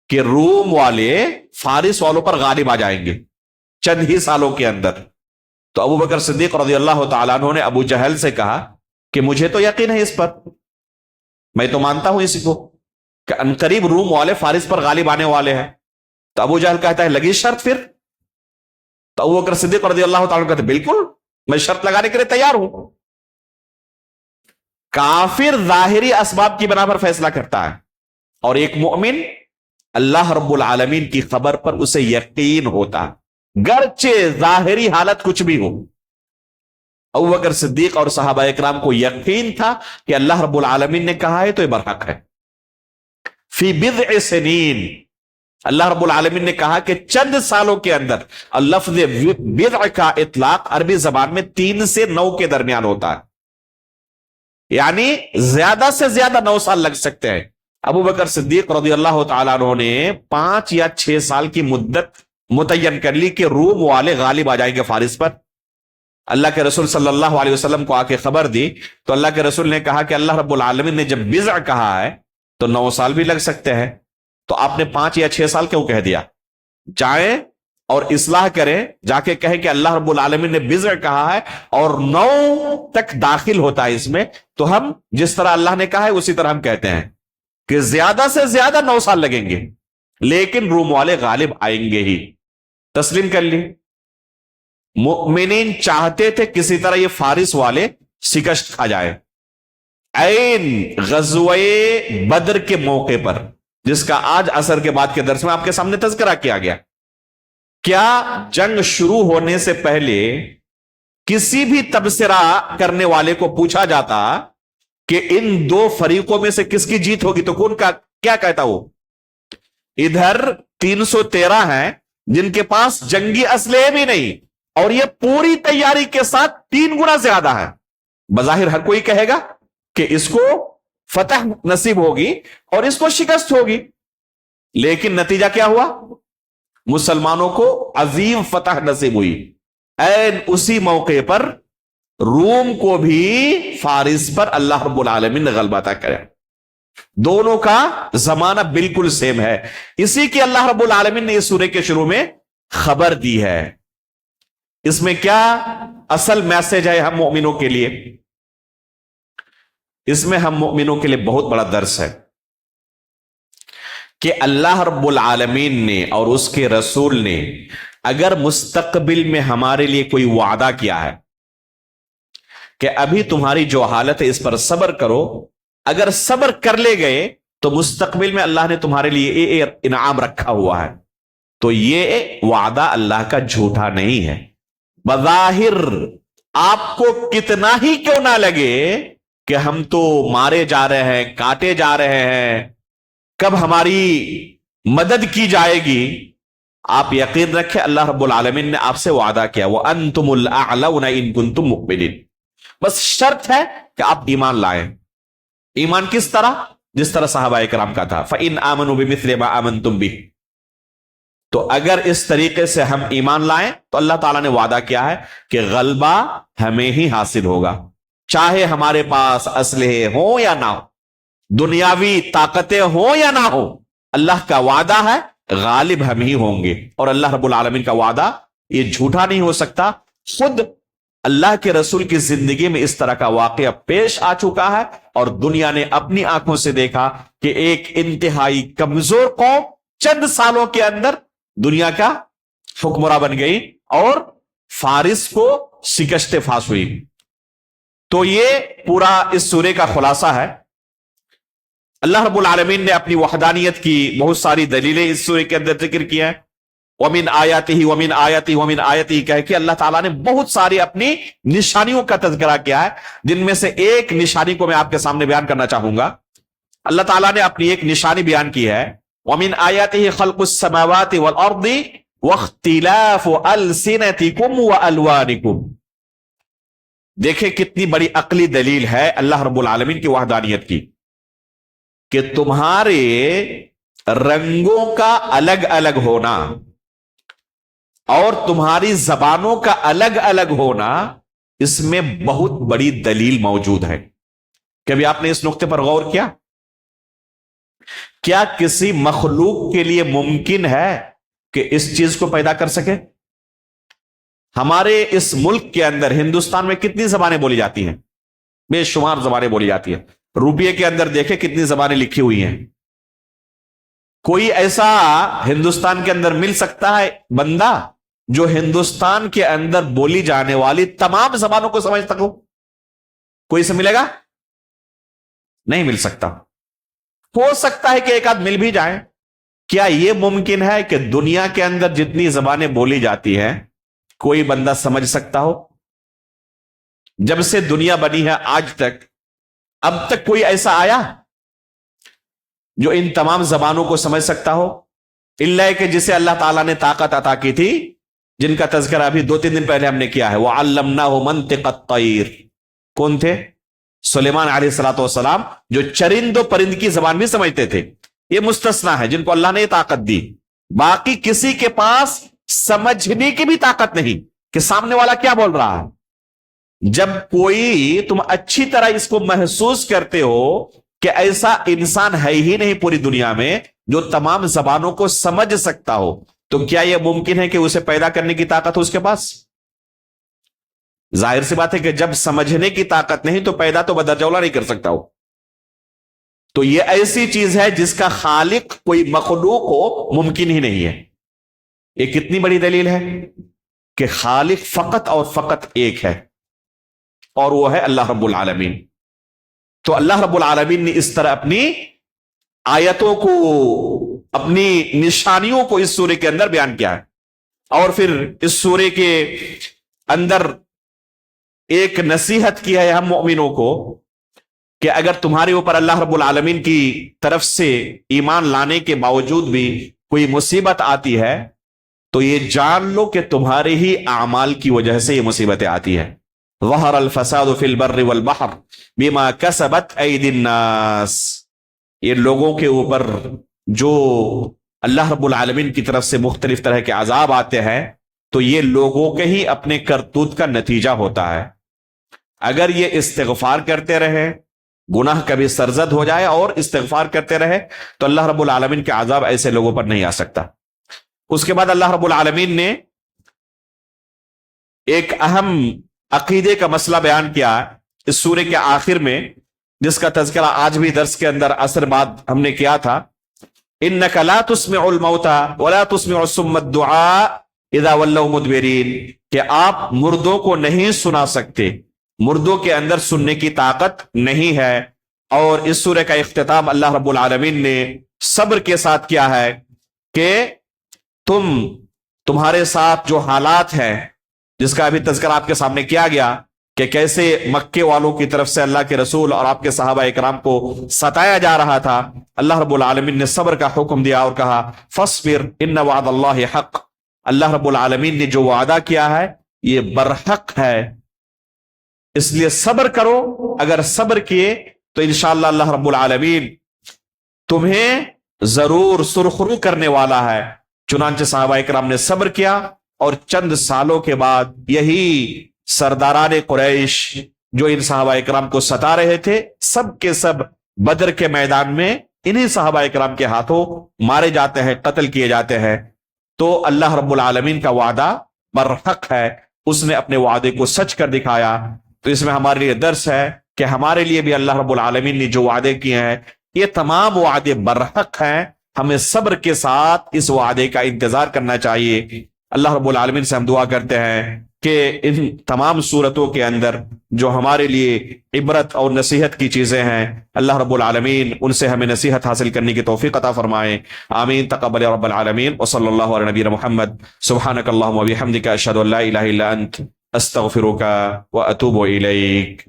کہ روم والے فارس والوں پر غالب آ جائیں گے چند ہی سالوں کے اندر۔ تو ابو بکر صدیق رضی اللہ تعالیٰ عنہ نے ابو جہل سے کہا کہ مجھے تو یقین ہے اس پر، میں تو مانتا ہوں اسی کو کہ عنقریب روم والے فارس پر غالب آنے والے ہیں۔ تو ابو جہل کہتا ہے لگی شرط پھر؟ تو ابو بکر صدیق رضی اللہ تعالیٰ عنہ کہتے ہیں بالکل میں شرط لگانے کے لیے تیار ہوں۔ کافر ظاہری اسباب کی بنا پر فیصلہ کرتا ہے، اور ایک مومن اللہ رب العالمین کی خبر پر اسے یقین ہوتا گرچہ ظاہری حالت کچھ بھی ہو۔ ابو بکر صدیق اور صحابہ اکرام کو یقین تھا کہ اللہ رب العالمین نے کہا ہے تو یہ برحق ہے۔ فی بضع سنین، اللہ رب العالمین نے کہا کہ چند سالوں کے اندر، لفظ بضع کا اطلاق عربی زبان میں 3 سے 9 کے درمیان ہوتا ہے، یعنی زیادہ سے زیادہ 9 سال لگ سکتے ہیں۔ ابو بکر صدیق رضی اللہ تعالیٰ عنہ نے 5 یا 6 سال کی مدت متعین کر لی کہ روم والے غالب آ جائیں گے فارس پر۔ اللہ کے رسول صلی اللہ علیہ وسلم کو آ کے خبر دی تو اللہ کے رسول نے کہا کہ اللہ رب العالمین نے جب بضع کہا ہے تو 9 سال بھی لگ سکتے ہیں، تو آپ نے 5 یا 6 سال کیوں کہہ دیا؟ جائیں اور اصلاح کریں، جا کے کہیں کہ اللہ رب العالمین نے بضع کہا ہے اور 9 تک داخل ہوتا ہے اس میں، تو ہم جس طرح اللہ نے کہا ہے اسی طرح ہم کہتے ہیں کہ زیادہ سے زیادہ 9 سال لگیں گے، لیکن روم والے غالب آئیں گے ہی۔ تسلیم کر لی۔ مؤمنین چاہتے تھے کسی طرح یہ فارس والے شکست کھا جائے۔ عین غزوہ بدر کے موقع پر، جس کا آج عصر کے بعد کے درس میں آپ کے سامنے تذکرہ کیا گیا، کیا جنگ شروع ہونے سے پہلے کسی بھی تبصرہ کرنے والے کو پوچھا جاتا کہ ان 2 فریقوں میں سے کس کی جیت ہوگی تو کون کا کیا کہتا؟ وہ ادھر 313 ہیں جن کے پاس جنگی اسلحے بھی نہیں، اور یہ پوری تیاری کے ساتھ 3 گنا زیادہ ہے۔ بظاہر ہر کوئی کہے گا کہ اس کو فتح نصیب ہوگی اور اس کو شکست ہوگی، لیکن نتیجہ کیا ہوا؟ مسلمانوں کو عظیم فتح نصیب ہوئی۔ این اسی موقع پر روم کو بھی فارس پر اللہ رب العالمین نے غلبہ عطا کرے۔ دونوں کا زمانہ بالکل سیم ہے، اسی کی اللہ رب العالمین نے اس سورے کے شروع میں خبر دی ہے۔ اس میں کیا اصل میسج ہے ہم مومنوں کے لیے؟ اس میں ہم مومنوں کے لیے بہت بڑا درس ہے کہ اللہ رب العالمین نے اور اس کے رسول نے اگر مستقبل میں ہمارے لیے کوئی وعدہ کیا ہے کہ ابھی تمہاری جو حالت ہے اس پر صبر کرو، اگر صبر کر لے گئے تو مستقبل میں اللہ نے تمہارے لیے یہ انعام رکھا ہوا ہے، تو یہ وعدہ اللہ کا جھوٹا نہیں ہے۔ بظاہر آپ کو کتنا ہی کیوں نہ لگے کہ ہم تو مارے جا رہے ہیں، کاٹے جا رہے ہیں، کب ہماری مدد کی جائے گی، آپ یقین رکھیں اللہ رب العالمین نے آپ سے وعدہ کیا وَأَنْتُمُ الْأَعْلَوْنَ إِن كُنتُم مُؤْمِنِينَ۔ بس شرط ہے کہ آپ ایمان لائیں۔ ایمان کس طرح؟ جس طرح صحابہ اکرام کا تھا، فَإِنْ آمَنُوا بِمِثْلِ مَا آمَنْتُمْ بِهِ۔ تو اگر اس طریقے سے ہم ایمان لائیں تو اللہ تعالیٰ نے وعدہ کیا ہے کہ غلبہ ہمیں ہی حاصل ہوگا، چاہے ہمارے پاس اسلحے ہوں یا نہ ہو، دنیاوی طاقتیں ہوں یا نہ ہو، اللہ کا وعدہ ہے غالب ہم ہی ہوں گے۔ اور اللہ رب العالمین کا وعدہ یہ جھوٹا نہیں ہو سکتا۔ خود اللہ کے رسول کی زندگی میں اس طرح کا واقعہ پیش آ چکا ہے، اور دنیا نے اپنی آنکھوں سے دیکھا کہ ایک انتہائی کمزور قوم چند سالوں کے اندر دنیا کا حکمراں بن گئی اور فارس کو شکست فاش ہوئی۔ تو یہ پورا اس سورے کا خلاصہ ہے۔ اللہ رب العالمین نے اپنی وحدانیت کی بہت ساری دلیلیں اس سورے کے اندر ذکر کیا ہے۔ وَمِنْ آیَاتِهِ وَمِنْ آیَاتِهِ وَمِنْ آیَاتِهِ کہہ کے اللہ تعالیٰ نے بہت ساری اپنی نشانیوں کا تذکرہ کیا ہے، جن میں سے ایک نشانی کو میں آپ کے سامنے بیان کرنا چاہوں گا۔ اللہ تعالیٰ نے اپنی ایک نشانی بیان کی ہے، وَمِنْ آیَاتِهِ خَلْقُ السَّمَاوَاتِ وَالْأَرْضِ وَاخْتِلَافُ أَلْسِنَتِكُمْ وَأَلْوَانِكُمْ۔ دیکھیں کتنی بڑی عقلی دلیل ہے اللہ رب العالمین کی وحدانیت کی، کہ تمہارے رنگوں کا الگ الگ ہونا اور تمہاری زبانوں کا الگ الگ ہونا، اس میں بہت بڑی دلیل موجود ہے۔ کبھی آپ نے اس نقطے پر غور کیا؟ کیا کسی مخلوق کے لیے ممکن ہے کہ اس چیز کو پیدا کر سکے؟ ہمارے اس ملک کے اندر ہندوستان میں کتنی زبانیں بولی جاتی ہیں؟ بے شمار زبانیں بولی جاتی ہیں. روپیے کے اندر دیکھیں کتنی زبانیں لکھی ہوئی ہیں. کوئی ایسا ہندوستان کے اندر مل سکتا ہے بندہ جو ہندوستان کے اندر بولی جانے والی تمام زبانوں کو سمجھ سکو؟ کوئی سے ملے گا؟ نہیں مل سکتا. ہو سکتا ہے کہ ایک آدھ مل بھی جائے. کیا یہ ممکن ہے کہ دنیا کے اندر جتنی زبانیں بولی جاتی ہیں کوئی بندہ سمجھ سکتا ہو؟ جب سے دنیا بنی ہے آج تک اب تک کوئی ایسا آیا جو ان تمام زبانوں کو سمجھ سکتا ہو؟ اللہ کہ جسے اللہ تعالیٰ نے طاقت عطا کی تھی، جن کا تذکرہ ابھی 2-3 دن پہلے ہم نے کیا ہے. وَعَلَّمْنَاهُ مَنْطِقَ الطَّيْرِ. کون تھے؟ سلیمان علیہ الصلوۃ والسلام، جو چرند و پرند کی زبان بھی سمجھتے تھے. یہ مستثنا ہے جن کو اللہ نے یہ طاقت دی. باقی کسی کے پاس سمجھنے کی بھی طاقت نہیں کہ سامنے والا کیا بول رہا ہے. جب کوئی تم اچھی طرح اس کو محسوس کرتے ہو کہ ایسا انسان ہے ہی نہیں پوری دنیا میں جو تمام زبانوں کو سمجھ سکتا ہو، تو کیا یہ ممکن ہے کہ اسے پیدا کرنے کی طاقت ہو اس کے پاس؟ ظاہر سی بات ہے کہ جب سمجھنے کی طاقت نہیں تو پیدا تو بدرجہ اولا نہیں کر سکتا ہو. تو یہ ایسی چیز ہے جس کا خالق کوئی مخلوق ہو ممکن ہی نہیں ہے. یہ کتنی بڑی دلیل ہے کہ خالق فقط اور فقط ایک ہے، اور وہ ہے اللہ رب العالمین. تو اللہ رب العالمین نے اس طرح اپنی آیتوں کو، اپنی نشانیوں کو اس سورے کے اندر بیان کیا ہے. اور پھر اس سورے کے اندر ایک نصیحت کی ہے ہم مومنوں کو کہ اگر تمہارے اوپر اللہ رب العالمین کی طرف سے ایمان لانے کے باوجود بھی کوئی مصیبت آتی ہے تو یہ جان لو کہ تمہارے ہی اعمال کی وجہ سے یہ مصیبتیں آتی ہیں. ظہر الفساد فی البر والبحر بما کسبت ایدی الناس. یہ لوگوں کے اوپر جو اللہ رب العالمین کی طرف سے مختلف طرح کے عذاب آتے ہیں تو یہ لوگوں کے ہی اپنے کرتوت کا نتیجہ ہوتا ہے. اگر یہ استغفار کرتے رہے، گناہ کبھی سرزد ہو جائے اور استغفار کرتے رہے تو اللہ رب العالمین کے عذاب ایسے لوگوں پر نہیں آ سکتا. اس کے بعد اللہ رب العالمین نے ایک اہم عقیدے کا مسئلہ بیان کیا اس سورے کے آخر میں، جس کا تذکرہ آج بھی درس کے اندر عصر بعد ہم نے کیا تھا. انک لا تسمع الموتى ولا تسمع الصم الدعاء اذا ولوا مدبرین، کہ آپ مردوں کو نہیں سنا سکتے، مردوں کے اندر سننے کی طاقت نہیں ہے. اور اس سورے کا اختتام اللہ رب العالمین نے صبر کے ساتھ کیا ہے کہ تمہارے ساتھ جو حالات ہیں، جس کا ابھی تذکرہ آپ کے سامنے کیا گیا کہ کیسے مکے والوں کی طرف سے اللہ کے رسول اور آپ کے صحابہ اکرام کو ستایا جا رہا تھا، اللہ رب العالمین نے صبر کا حکم دیا اور کہا فاصبر ان وعد اللہ حق. اللہ رب العالمین نے جو وعدہ کیا ہے یہ برحق ہے، اس لیے صبر کرو. اگر صبر کیے تو انشاءاللہ اللہ رب العالمین تمہیں ضرور سرخرو کرنے والا ہے. چنانچہ صحابہ اکرام نے صبر کیا اور چند سالوں کے بعد یہی سرداران قریش جو ان صحابہ اکرام کو ستا رہے تھے سب کے سب بدر کے میدان میں انہی صحابہ اکرام کے ہاتھوں مارے جاتے ہیں، قتل کیے جاتے ہیں. تو اللہ رب العالمین کا وعدہ برحق ہے، اس نے اپنے وعدے کو سچ کر دکھایا. تو اس میں ہمارے لیے درس ہے کہ ہمارے لیے بھی اللہ رب العالمین نے جو وعدے کیے ہیں یہ تمام وعدے برحق ہیں. ہمیں صبر کے ساتھ اس وعدے کا انتظار کرنا چاہیے. اللہ رب العالمین سے ہم دعا کرتے ہیں کہ ان تمام صورتوں کے اندر جو ہمارے لیے عبرت اور نصیحت کی چیزیں ہیں اللہ رب العالمین ان سے ہمیں نصیحت حاصل کرنے کی توفیق عطا فرمائے. آمین. تقبل رب العالمین. وصلی اللہ علی نبینا محمد. سبحانک اللہم و بحمدک اشہد ان لا الہ الا انت استغفرک و اتوب الیک.